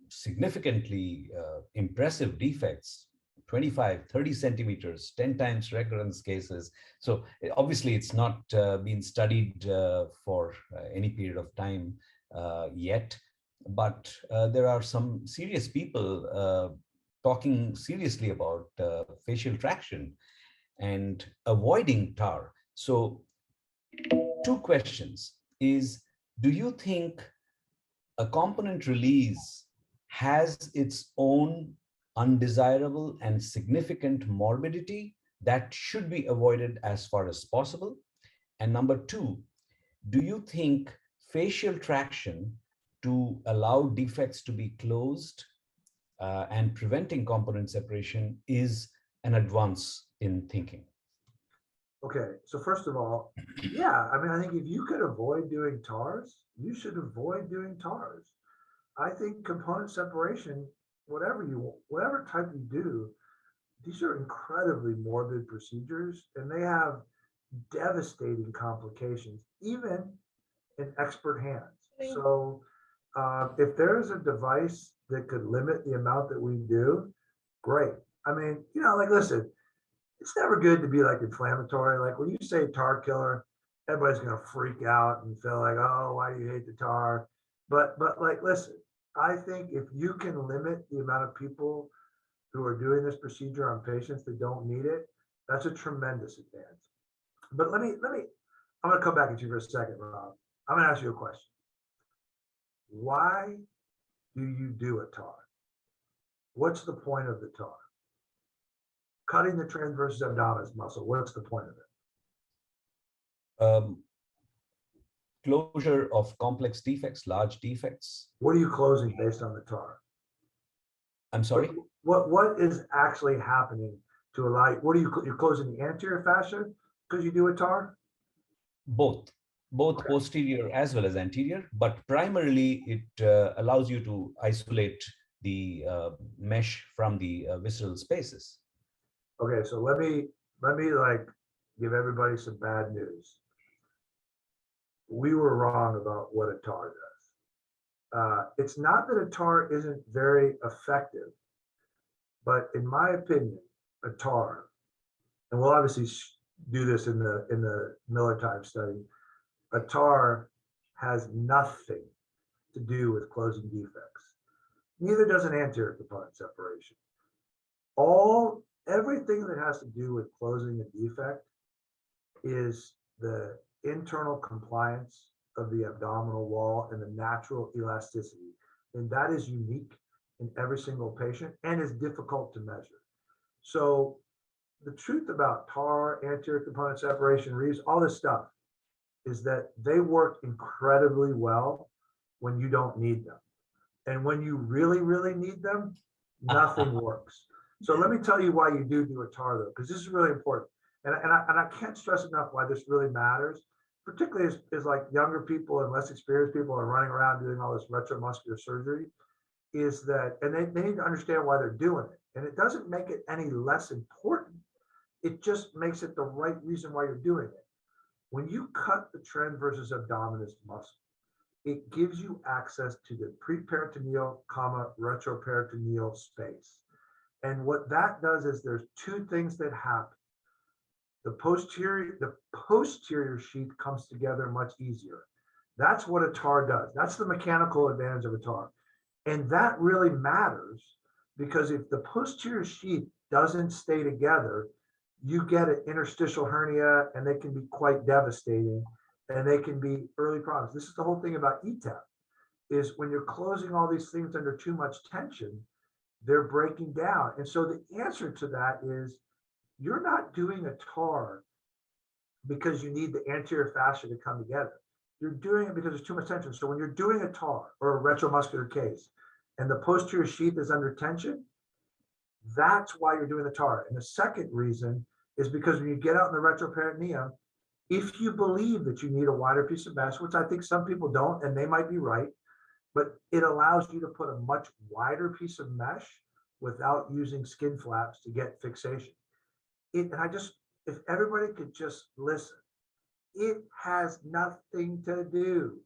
significantly impressive defects, 25, 30 centimeters, 10 times recurrence cases. So obviously it's not been studied for any period of time yet, but there are some serious people talking seriously about facial traction and avoiding tar. So 2 questions is, do you think a component release has its own undesirable and significant morbidity that should be avoided as far as possible? And number 2, do you think facial traction to allow defects to be closed and preventing component separation is an advance in thinking? Okay, so first of all, yeah, I think if you could avoid doing TARs, you should avoid doing TARs. I think component separation, whatever type you do, these are incredibly morbid procedures, and they have devastating complications, even in expert hands. So if there's a device that could limit the amount that we do, great. I mean, like, listen, it's never good to be like inflammatory. Like when you say tar killer, everybody's gonna freak out and feel like, oh, why do you hate the tar? But like, listen, I think if you can limit the amount of people who are doing this procedure on patients that don't need it, that's a tremendous advance. But I'm gonna come back at you for a second, Rob. I'm gonna ask you a question. Why do you do a tar? What's the point of the tar? Cutting the transversus abdominis muscle, what's the point of it? Closure of complex defects, large defects. What are you closing based on the tar? I'm sorry? What is actually happening to allow, what are you're closing the anterior fascia because you do a tar? Both Okay. posterior as well as anterior, but primarily it allows you to isolate the mesh from the visceral spaces. Okay, so let me like give everybody some bad news. We were wrong about what a tar does. It's not that a tar isn't very effective, but in my opinion, a tar, and we'll obviously do this in the Miller time study, a tar has nothing to do with closing defects. Neither does an anterior component separation. Everything that has to do with closing a defect is the internal compliance of the abdominal wall and the natural elasticity. And that is unique in every single patient and is difficult to measure. So the truth about tar, anterior component separation, reefs, all this stuff is that they work incredibly well when you don't need them. And when you really, really need them, nothing works. So let me tell you why you do a tar though, because this is really important. And I can't stress enough why this really matters, particularly as like younger people and less experienced people are running around doing all this retromuscular surgery, is that, and they need to understand why they're doing it. And it doesn't make it any less important. It just makes it the right reason why you're doing it. When you cut the transversus abdominis muscle, it gives you access to the preperitoneal, retroperitoneal space. And what that does is there's two things that happen. The posterior sheath comes together much easier. That's what a tar does. That's the mechanical advantage of a tar. And that really matters because if the posterior sheath doesn't stay together, you get an interstitial hernia and they can be quite devastating and they can be early problems. This is the whole thing about ETAP is when you're closing all these things under too much tension, they're breaking down. And so the answer to that is you're not doing a tar because you need the anterior fascia to come together. You're doing it because there's too much tension. So when you're doing a tar or a retromuscular case and the posterior sheath is under tension, that's why you're doing the tar. And the second reason is because when you get out in the retroperitoneum, if you believe that you need a wider piece of mesh, which I think some people don't, and they might be right, but it allows you to put a much wider piece of mesh without using skin flaps to get fixation. And if everybody could just listen, it has nothing to do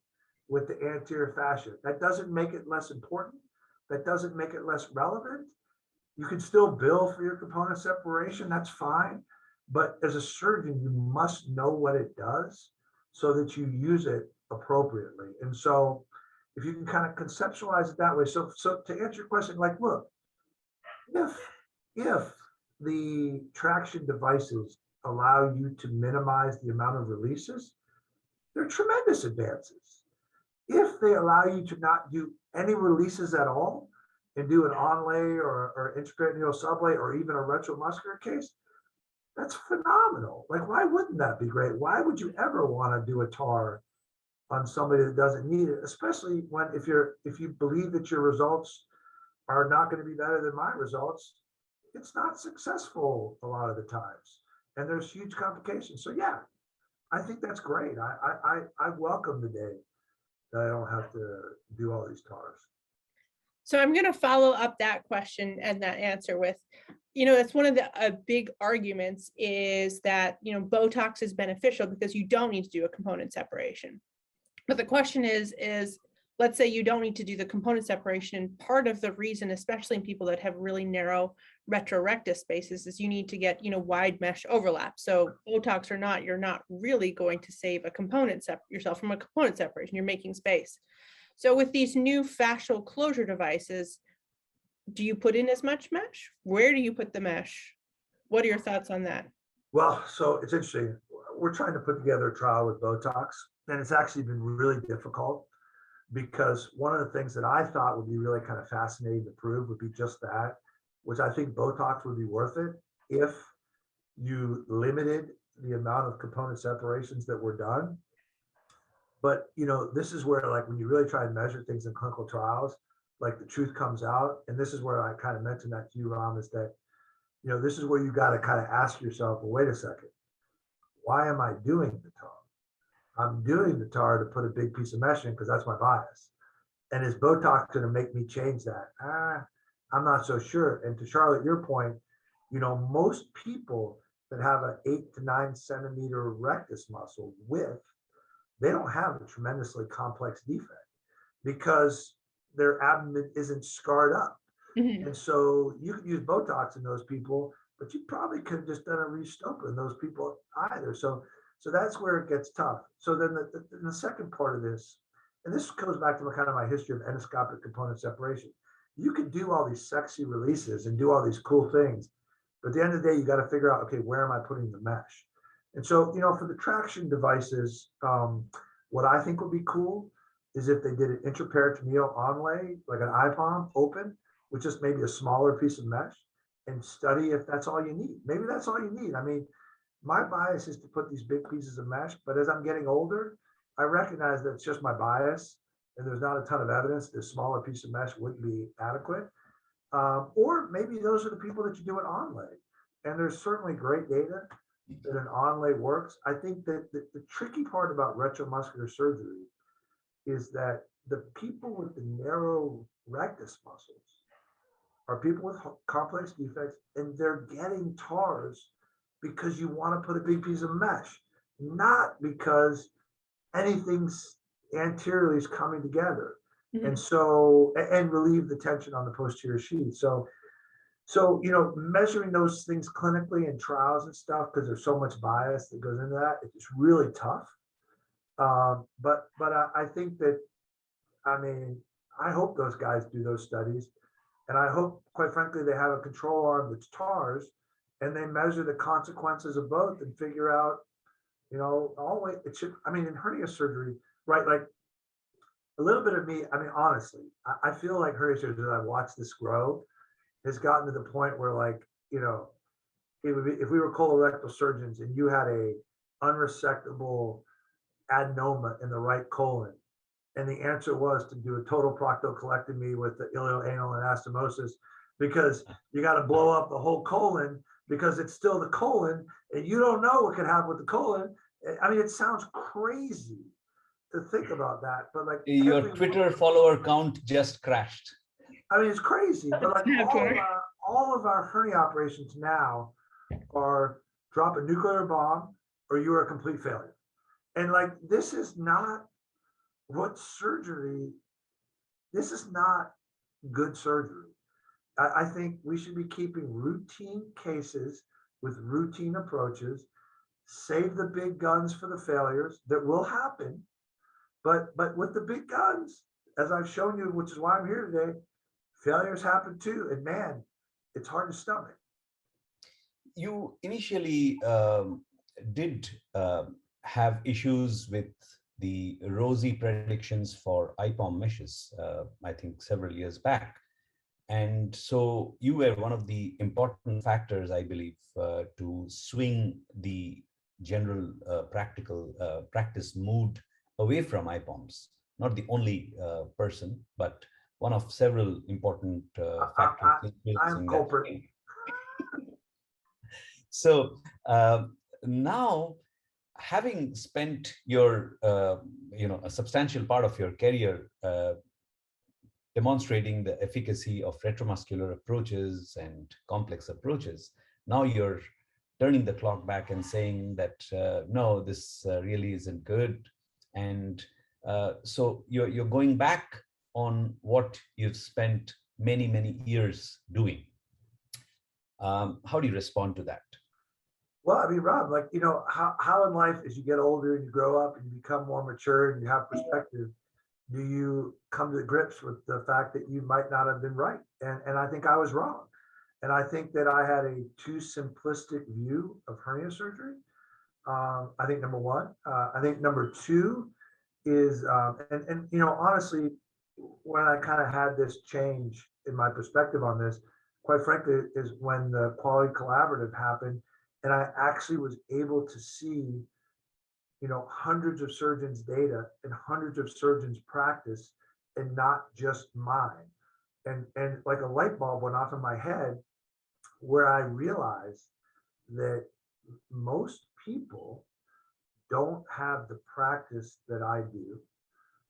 with the anterior fascia. That doesn't make it less important. That doesn't make it less relevant. You can still bill for your component separation, that's fine. But as a surgeon, you must know what it does so that you use it appropriately. And so if you can kind of conceptualize it that way. So to answer your question, like, look, if the traction devices allow you to minimize the amount of releases, they're tremendous advances. If they allow you to not do any releases at all and do an onlay or intraperitoneal sublay or even a retromuscular case, that's phenomenal. Like, why wouldn't that be great? Why would you ever want to do a tar on somebody that doesn't need it, especially when if you believe that your results are not going to be better than my results, it's not successful a lot of the times. And there's huge complications. So yeah, I think that's great. I welcome the day that I don't have to do all these tars. So I'm going to follow up that question and that answer with, That's one of the big arguments is that, Botox is beneficial because you don't need to do a component separation. But the question is, let's say you don't need to do the component separation. Part of the reason, especially in people that have really narrow retrorectus spaces, is you need to get, wide mesh overlap. So Botox or not, you're not really going to save yourself from a component separation. You're making space. So with these new fascial closure devices, do you put in as much mesh? Where do you put the mesh? What are your thoughts on that? Well, so it's interesting. We're trying to put together a trial with Botox, and it's actually been really difficult because one of the things that I thought would be really kind of fascinating to prove would be just that, which I think Botox would be worth it if you limited the amount of component separations that were done. But this is where, like, when you really try and measure things in clinical trials, like, the truth comes out. And this is where I kind of mentioned that to you, Ram, is that this is where you got to kind of ask yourself, well, wait a second, why am I doing the TAR? I'm doing the TAR to put a big piece of mesh in because that's my bias. And is Botox going to make me change that? I'm not so sure. And to Charlotte, your point, most people that have an 8 to 9 centimeter rectus muscle width, they don't have a tremendously complex defect because their abdomen isn't scarred up. Mhm. And so you could use Botox in those people, but you probably could have just done a restoker in those people either. So that's where it gets tough. So then the second part of this, and this goes back to kind of my history of endoscopic component separation. You could do all these sexy releases and do all these cool things, but at the end of the day, you got to figure out, okay, where am I putting the mesh? And so, for the traction devices, what I think would be cool is if they did an intraperitoneal onlay, like an IPOM open, with just maybe a smaller piece of mesh, and study if that's all you need. Maybe that's all you need. I mean, my bias is to put these big pieces of mesh, but as I'm getting older, I recognize that it's just my bias, and there's not a ton of evidence that a smaller piece of mesh wouldn't be adequate. Or maybe those are the people that you do an onlay. And there's certainly great data that an onlay works. I think that the tricky part about retromuscular surgery is that the people with the narrow rectus muscles are people with complex defects, and they're getting TARs because you want to put a big piece of mesh, not because anything's anteriorly is coming together. Mhm. And so, and relieve the tension on the posterior sheath. So, measuring those things clinically in trials and stuff, because there's so much bias that goes into that, it's really tough. But I think that, I mean, I hope those guys do those studies. And I hope, quite frankly, they have a control arm that's TARS, and they measure the consequences of both and figure out, always, it should, I mean, in hernia surgery, right? Like, a little bit of me, I mean, honestly, I feel like hernia surgery, I've watched this grow, has gotten to the point where, like, it would be, if we were colorectal surgeons and you had a unresectable adenoma in the right colon, and the answer was to do a total proctocolectomy with the ileoanal anastomosis, because you got to blow up the whole colon because it's still the colon and you don't know what could happen with the colon. I mean, it sounds crazy to think about that, but like Your Twitter follower count just crashed. I mean, it's crazy, but like Yeah, Twitter. all of our hernia operations now are drop a nuclear bomb or you are a complete failure. And like, this is not what surgery, this is not good surgery. I think we should be keeping routine cases with routine approaches, save the big guns for the failures that will happen. But with the big guns, as I've shown you, which is why I'm here today, failures happen too. And man, it's hard to stomach. You initially did have issues with the rosy predictions for IPOM meshes, I think several years back. And so you were one of the important factors, I believe, to swing the general practice mood away from IPOMs. Not the only person, but one of several important factors. I'm culprit. So now, having spent your, a substantial part of your career demonstrating the efficacy of retromuscular approaches and complex approaches. Now you're turning the clock back and saying that no, this really isn't good. And so you're going back on what you've spent many, many years doing. How do you respond to that? Well, I mean, Rob, like, how in life, as you get older and you grow up and you become more mature and you have perspective, do you come to grips with the fact that you might not have been right? And I think I was wrong. And I think that I had a too simplistic view of hernia surgery. I think number one. I think number two is, honestly, when I kind of had this change in my perspective on this, quite frankly, is when the Quality Collaborative happened, and I actually was able to see, hundreds of surgeons' data and hundreds of surgeons' practice, and not just mine. And like a light bulb went off in my head, where I realized that most people don't have the practice that I do.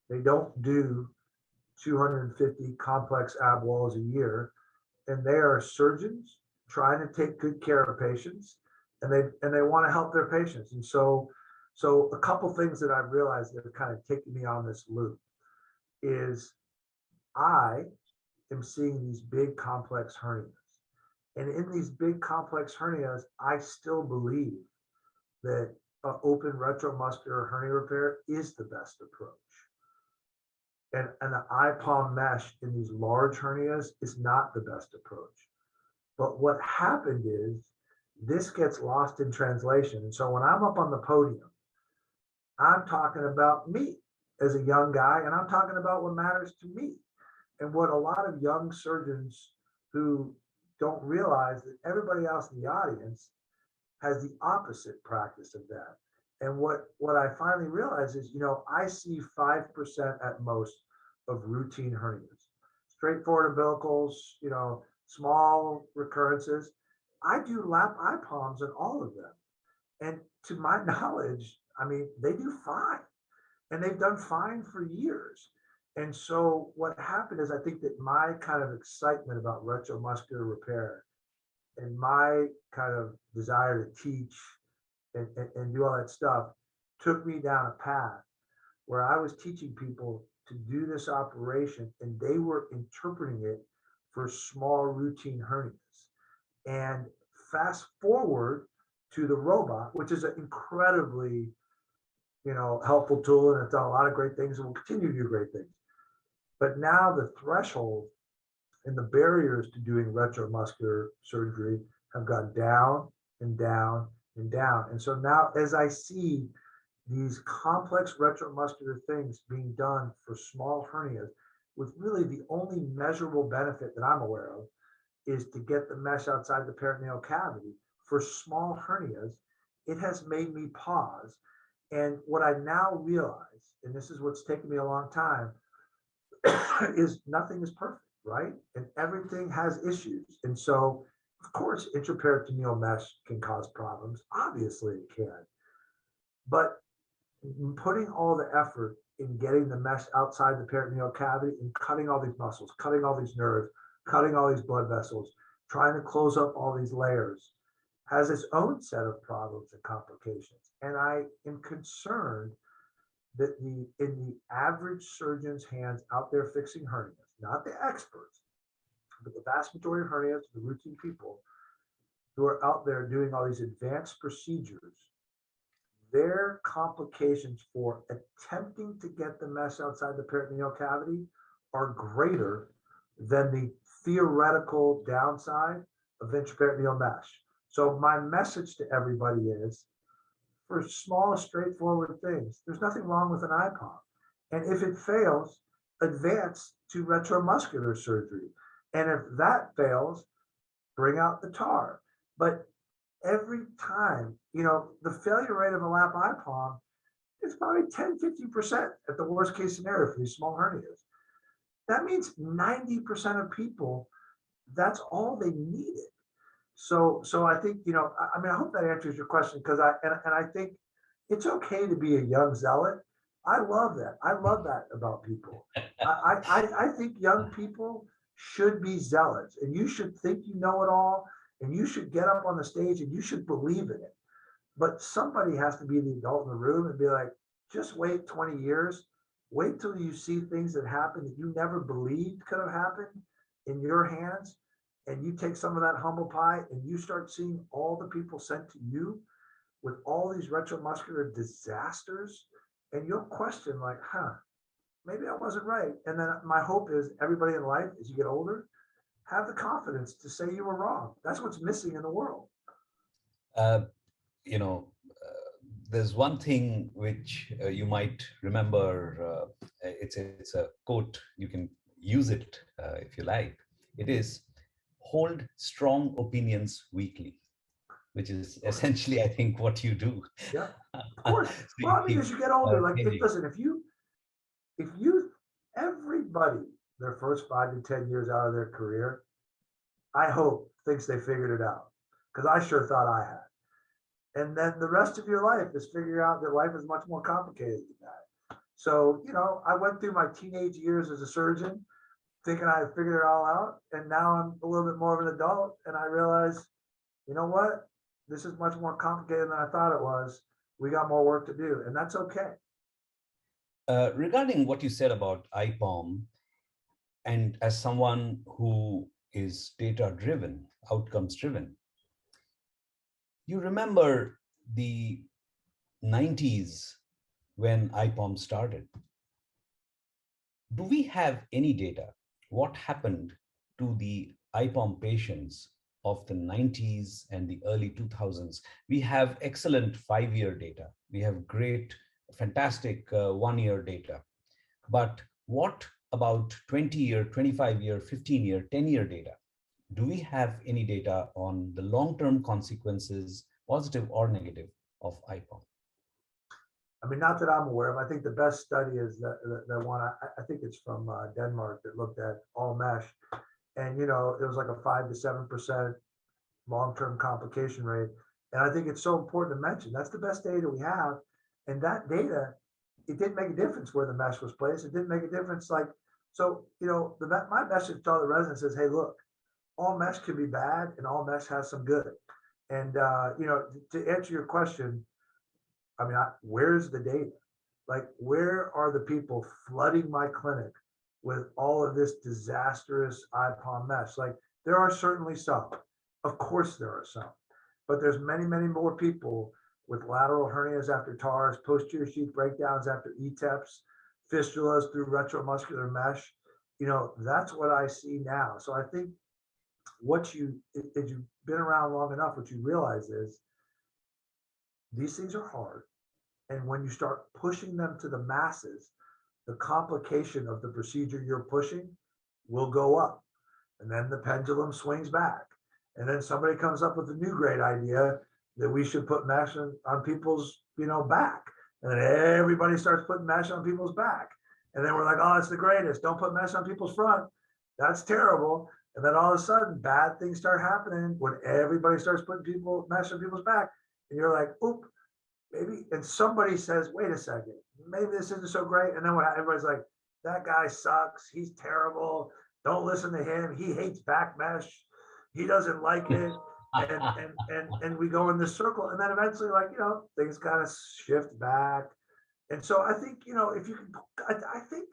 They don't do 250 complex ab walls a year, and they are surgeons trying to take good care of patients, and they want to help their patients. And so a couple things that I've realized that have kind of taken me on this loop is I am seeing these big complex hernias. And in these big complex hernias, I still believe that open retromuscular hernia repair is the best approach. And the IPOM mesh in these large hernias is not the best approach. But what happened is this gets lost in translation. And so when I'm up on the podium, I'm talking about me as a young guy, and I'm talking about what matters to me. And what a lot of young surgeons who don't realize that everybody else in the audience has the opposite practice of that. And what I finally realized is, I see 5% at most of routine hernias, straightforward umbilicals, small recurrences. I do lap IPOMs in all of them. And to my knowledge, I mean, they do fine, and they've done fine for years. And so what happened is, I think that my kind of excitement about retromuscular repair and my kind of desire to teach and do all that stuff took me down a path where I was teaching people to do this operation, and they were interpreting it for small routine hernias. And fast forward to the robot, which is an incredibly, helpful tool, and it's done a lot of great things and will continue to do great things. But now the threshold and the barriers to doing retromuscular surgery have gone down and down and down. And so now, as I see these complex retromuscular things being done for small hernias, with really the only measurable benefit that I'm aware of is to get the mesh outside the peritoneal cavity for small hernias, it has made me pause. And what I now realize, and this is what's taken me a long time, is nothing is perfect, right? And everything has issues. And so, of course, intraperitoneal mesh can cause problems. Obviously it can. But putting all the effort in getting the mesh outside the peritoneal cavity and cutting all these muscles, cutting all these nerves, cutting all these blood vessels, trying to close up all these layers, has its own set of problems and complications. And I am concerned that in the average surgeon's hands out there fixing hernias, not the experts, but the vast majority of hernias, the routine people who are out there doing all these advanced procedures, their complications for attempting to get the mesh outside the peritoneal cavity are greater than the theoretical downside of intraperitoneal mesh. So my message to everybody is, for small, straightforward things, there's nothing wrong with an IPOM. And if it fails, advance to retromuscular surgery. And if that fails, bring out the TAR. But every time, the failure rate of a lap IPOM is probably 10, 50% at the worst case scenario for these small hernias. That means 90% of people, that's all they needed. So I think, I hope that answers your question, because I think it's okay to be a young zealot. I love that. I love that about people. I think young people should be zealots, and you should think you know it all, and you should get up on the stage and you should believe in it. But somebody has to be the adult in the room and be like, just wait 20 years, wait till you see things that happen that you never believed could have happened in your hands. And you take some of that humble pie and you start seeing all the people sent to you with all these retromuscular disasters. And you'll question, like, maybe I wasn't right. And then my hope is everybody in life, as you get older, have the confidence to say you were wrong. That's what's missing in the world. Uh, you know, there's one thing which you might remember. It's a quote. You can use it if you like. It is hold strong opinions weakly, which is essentially, I think, what you do. Yeah, of course. So Well, you I mean, keep as you get older, like, changing. listen, if you, everybody, their first 5 to 10 years out of their career, I hope thinks they figured it out, because I sure thought I had. And then the rest of your life is figuring out that life is much more complicated than that. So, I went through my teenage years as a surgeon thinking I had figured it all out. And now I'm a little bit more of an adult and I realize, you know what? This is much more complicated than I thought it was. We got more work to do, and that's okay. Regarding what you said about IPOM, and as someone who is data driven, outcomes driven, you remember the 90s when IPOM started. Do we have any data? What happened to the IPOM patients of the 90s and the early 2000s? We have excellent 5-year data. We have great, fantastic 1-year data. But what about 20-year, 25-year, 15-year, 10-year data? Do we have any data on the long-term consequences, positive or negative, of IPOM? I mean, not that I'm aware of. I think the best study is that one. I think it's from Denmark that looked at all mesh, and it was like a 5 to 7% long-term complication rate. And I think it's so important to mention that's the best data we have, and that data, it didn't make a difference where the mesh was placed. It didn't make a difference. Like, so my message to all the residents is, hey, look, all mesh can be bad, and all mesh has some good. And to answer your question, I mean, where's the data? Like, where are the people flooding my clinic with all of this disastrous IPOM mesh? Like, there are certainly some. Of course, there are some. But there's many, many more people with lateral hernias after TARS, posterior sheath breakdowns after ETEPs, fistulas through retromuscular mesh. That's what I see now. So I think if you've been around long enough, what you realize is these things are hard. And when you start pushing them to the masses, the complication of the procedure you're pushing will go up. And then the pendulum swings back. And then somebody comes up with a new great idea that we should put mesh on people's, back. And then everybody starts putting mesh on people's back. And then we're like, oh, it's the greatest. Don't put mesh on people's front. That's terrible. And then all of a sudden, bad things start happening when everybody starts putting mesh on people's back. And you're like, oop, maybe. And somebody says, wait a second, maybe this isn't so great. And then when everybody's like, that guy sucks. He's terrible. Don't listen to him. He hates back mesh. He doesn't like it. And we go in this circle. And then eventually, things kind of shift back. And so I think, if you can, I think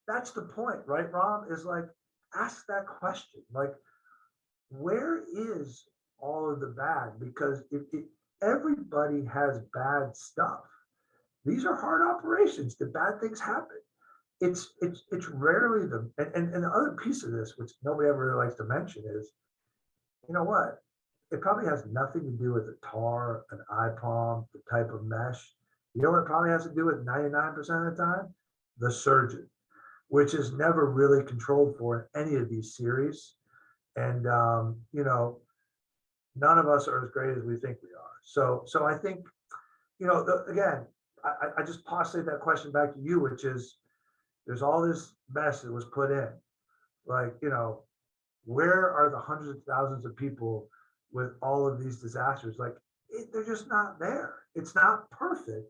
that's the point, right, Ram, is like, ask that question. Like, where is all of the bad? Because everybody has bad stuff. These are hard operations. The bad things happen. It's rarely and the other piece of this, which nobody ever really likes to mention, is, you know what? It probably has nothing to do with a TAR, an IPOM, the type of mesh. You know what it probably has to do with 99% of the time? The surgeon, which is never really controlled for in any of these series. And, none of us are as great as we think we are. So I think, again, I just postulate that question back to you, which is, there's all this mess that was put in. Like, where are the hundreds of thousands of people with all of these disasters? Like, they're just not there. It's not perfect,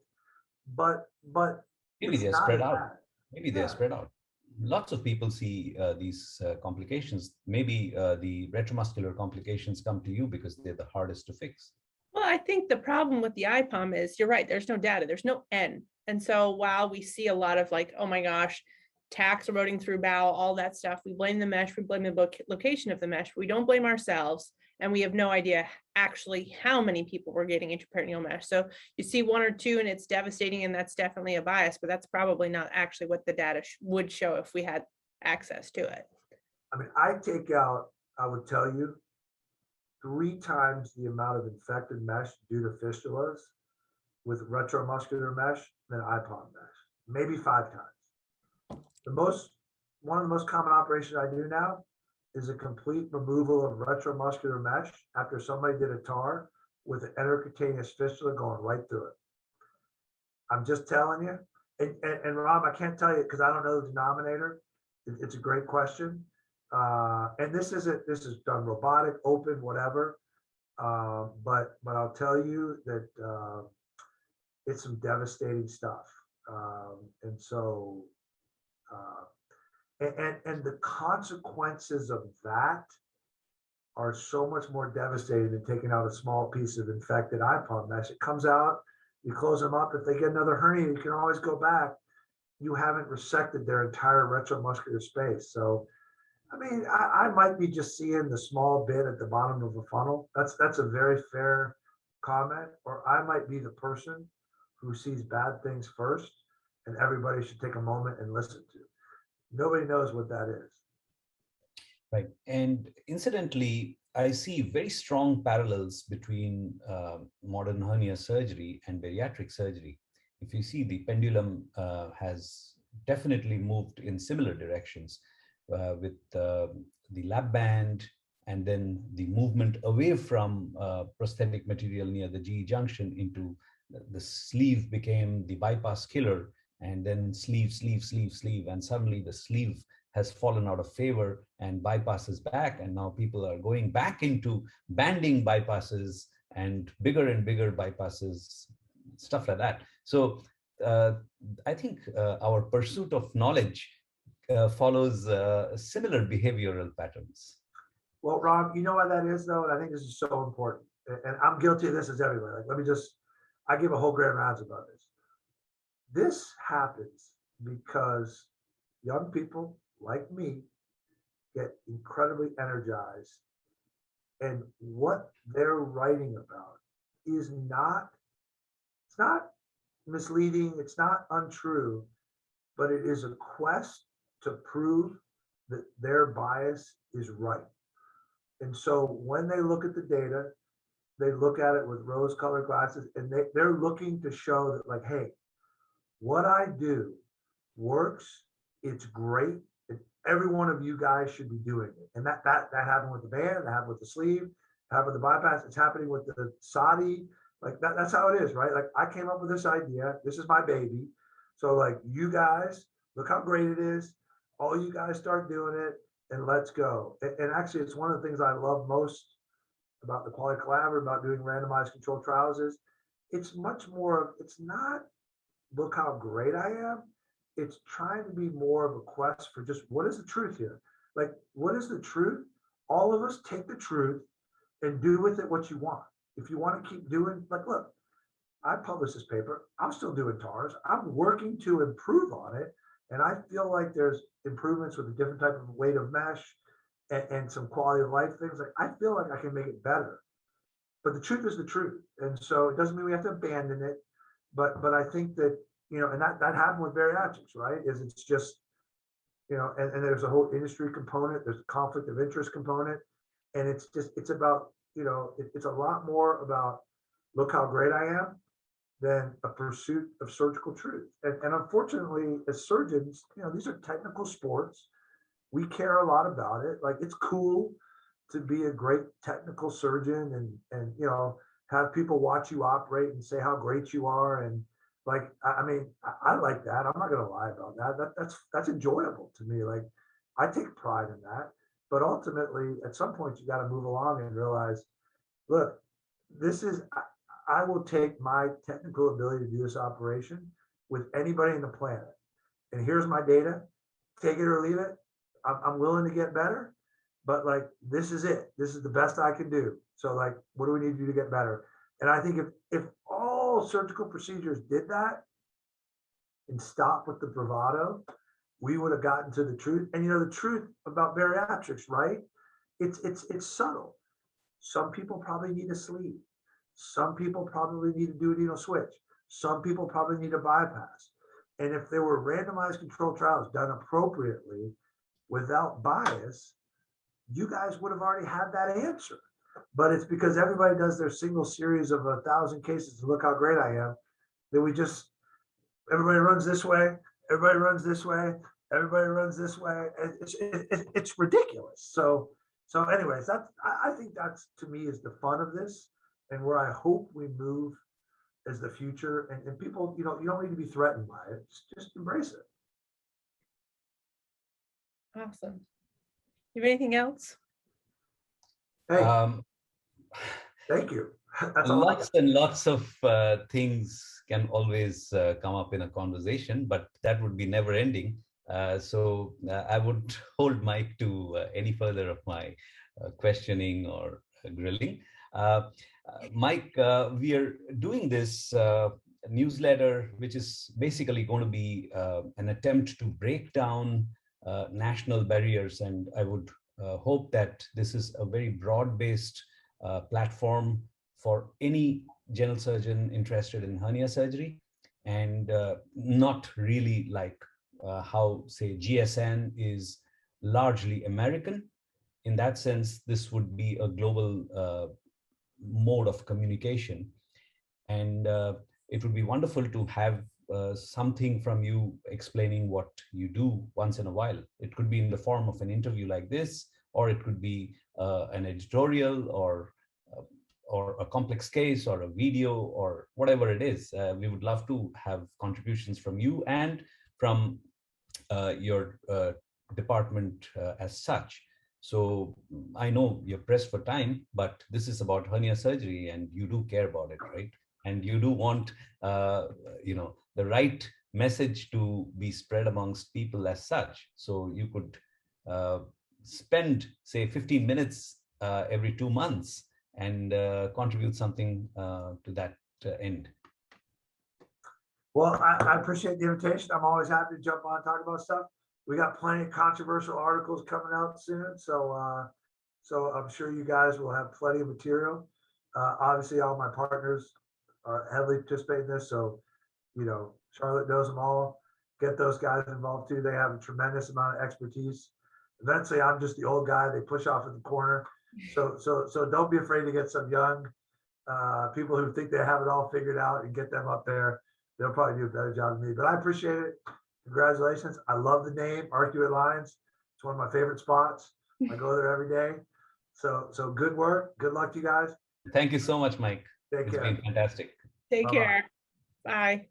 but maybe it's they're not spread as out. bad. Maybe they're Yeah. spread out. lots of people see these complications. Maybe the retromuscular complications come to you because they're the hardest to fix. Well, I think the problem with the IPOM is you're right, there's no data, there's no N. And so while we see a lot of like, oh my gosh, tax eroding through bowel, all that stuff, we blame the mesh, we blame the location of the mesh, we don't blame ourselves. And we have no idea actually how many people were getting intraperitoneal mesh. So you see one or two and it's devastating, and that's definitely a bias, but that's probably not actually what the data would show if we had access to it. I mean, I take out, I would tell you, 3 times the amount of infected mesh due to fistulas with retromuscular mesh than IPOM mesh, maybe 5 times. One of the most common operations I do now is a complete removal of retromuscular mesh after somebody did a TAR with an intercutaneous fistula going right through it. I'm just telling you. And Rob, I can't tell you because I don't know the denominator. It's a great question. And this is done robotic, open, whatever. But I'll tell you that it's some devastating stuff. And so, and the consequences of that are so much more devastating than taking out a small piece of infected IPOM mesh. It comes out, you close them up. If they get another hernia, you can always go back. You haven't resected their entire retromuscular space. So, I mean, I might be just seeing the small bit at the bottom of a funnel. That's a very fair comment. Or I might be the person who sees bad things first, and everybody should take a moment and listen to. Nobody knows what that is. Right. And incidentally, I see very strong parallels between modern hernia surgery and bariatric surgery. If you see, the pendulum has definitely moved in similar directions with the lap band, and then the movement away from prosthetic material near the GE junction into the sleeve became the bypass killer, and then sleeve, and suddenly the sleeve has fallen out of favor and bypasses back, and now people are going back into banding bypasses and bigger bypasses, stuff like that. So I think our pursuit of knowledge follows similar behavioral patterns. Well, Rob, you know why that is, though? And I think this is so important. And I'm guilty of this as everybody. Like, I give a whole grand rounds about this. This happens because young people like me get incredibly energized. And what they're writing about is it's not misleading, it's not untrue, but it is a quest to prove that their bias is right. And so when they look at the data, they look at it with rose-colored glasses, and they're looking to show that, like, hey, what I do works, it's great, and every one of you guys should be doing it. And that happened with the band, that happened with the sleeve, happened with the bypass, it's happening with the SADI. Like that's how it is, right? Like, I came up with this idea. This is my baby. So, like, you guys, look how great it is. All you guys start doing it, and let's go. And actually, it's one of the things I love most about the Quality Collaborative, about doing randomized controlled trials, is it's much more, it's not look how great I am. It's trying to be more of a quest for just what is the truth here? Like, what is the truth? All of us take the truth and do with it what you want. If you want to keep doing, like, look, I published this paper. I'm still doing TARs. I'm working to improve on it. And I feel like there's improvements with a different type of weight of mesh and some quality of life things. Like, I feel like I can make it better. But the truth is the truth. And so it doesn't mean we have to abandon it. But I think that, and that happened with bariatrics, right? It's just, and there's a whole industry component, there's a conflict of interest component. And it's about, it's a lot more about look how great I am than a pursuit of surgical truth. And unfortunately, as surgeons, these are technical sports. We care a lot about it. Like, it's cool to be a great technical surgeon and have people watch you operate and say how great you are. And like, I mean, I like that. I'm not going to lie about that. That's enjoyable to me. Like, I take pride in that. But ultimately, at some point, you got to move along and realize, look, I will take my technical ability to do this operation with anybody in the planet. And here's my data. take it or leave it. I'm willing to get better, but like, this is it. This is the best I can do. So like, what do we need to do to get better? And I think if all surgical procedures did that and stopped with the bravado, we would have gotten to the truth. And the truth about bariatrics, right? It's subtle. Some people probably need a sleeve. Some people probably need a duodenal switch. Some people probably need a bypass. And if there were randomized controlled trials done appropriately without bias, you guys would have already had that answer. But it's because everybody does their single series of 1,000 cases to look how great I am, that everybody runs this way, everybody runs this way, everybody runs this way. It's ridiculous. So anyways, I think that's, to me, is the fun of this, and where I hope we move as the future. And people, you don't need to be threatened by it. Just embrace it. Awesome. You have anything else? Hey, Um, thank you. That's all I lots got. and lots of things can always come up in a conversation, but that would be never ending. So I would hold Mike to any further of my questioning or grilling. Mike, we are doing this newsletter, which is basically going to be an attempt to break down national barriers. And I would hope that this is a very broad-based platform for any general surgeon interested in hernia surgery, and not really like how, say, GSN is largely American. In that sense, this would be a global mode of communication. And it would be wonderful to have something from you explaining what you do once in a while. It could be in the form of an interview like this, or it could be an editorial, or a complex case, or a video, or whatever it is. We would love to have contributions from you and from your department as such. So I know you're pressed for time, but this is about hernia surgery, and you do care about it, right? And you do want, the right message to be spread amongst people as such. So you could spend, say, 15 minutes every 2 months and contribute something to that end. Well, I appreciate the invitation. I'm always happy to jump on and talk about stuff. We got plenty of controversial articles coming out soon, so I'm sure you guys will have plenty of material. Obviously, all my partners are heavily participating in this, so Charlotte knows them all. Get those guys involved too. They have a tremendous amount of expertise. Eventually, I'm just the old guy they push off at the corner. So don't be afraid to get some young people who think they have it all figured out and get them up there. They'll probably do a better job than me. But I appreciate it. Congratulations. I love the name, Arcuate Lines. It's one of my favorite spots. I go there every day. So good work. Good luck to you guys. Thank you so much, Mike. Take care. It's been fantastic. Take Bye-bye. care. Bye.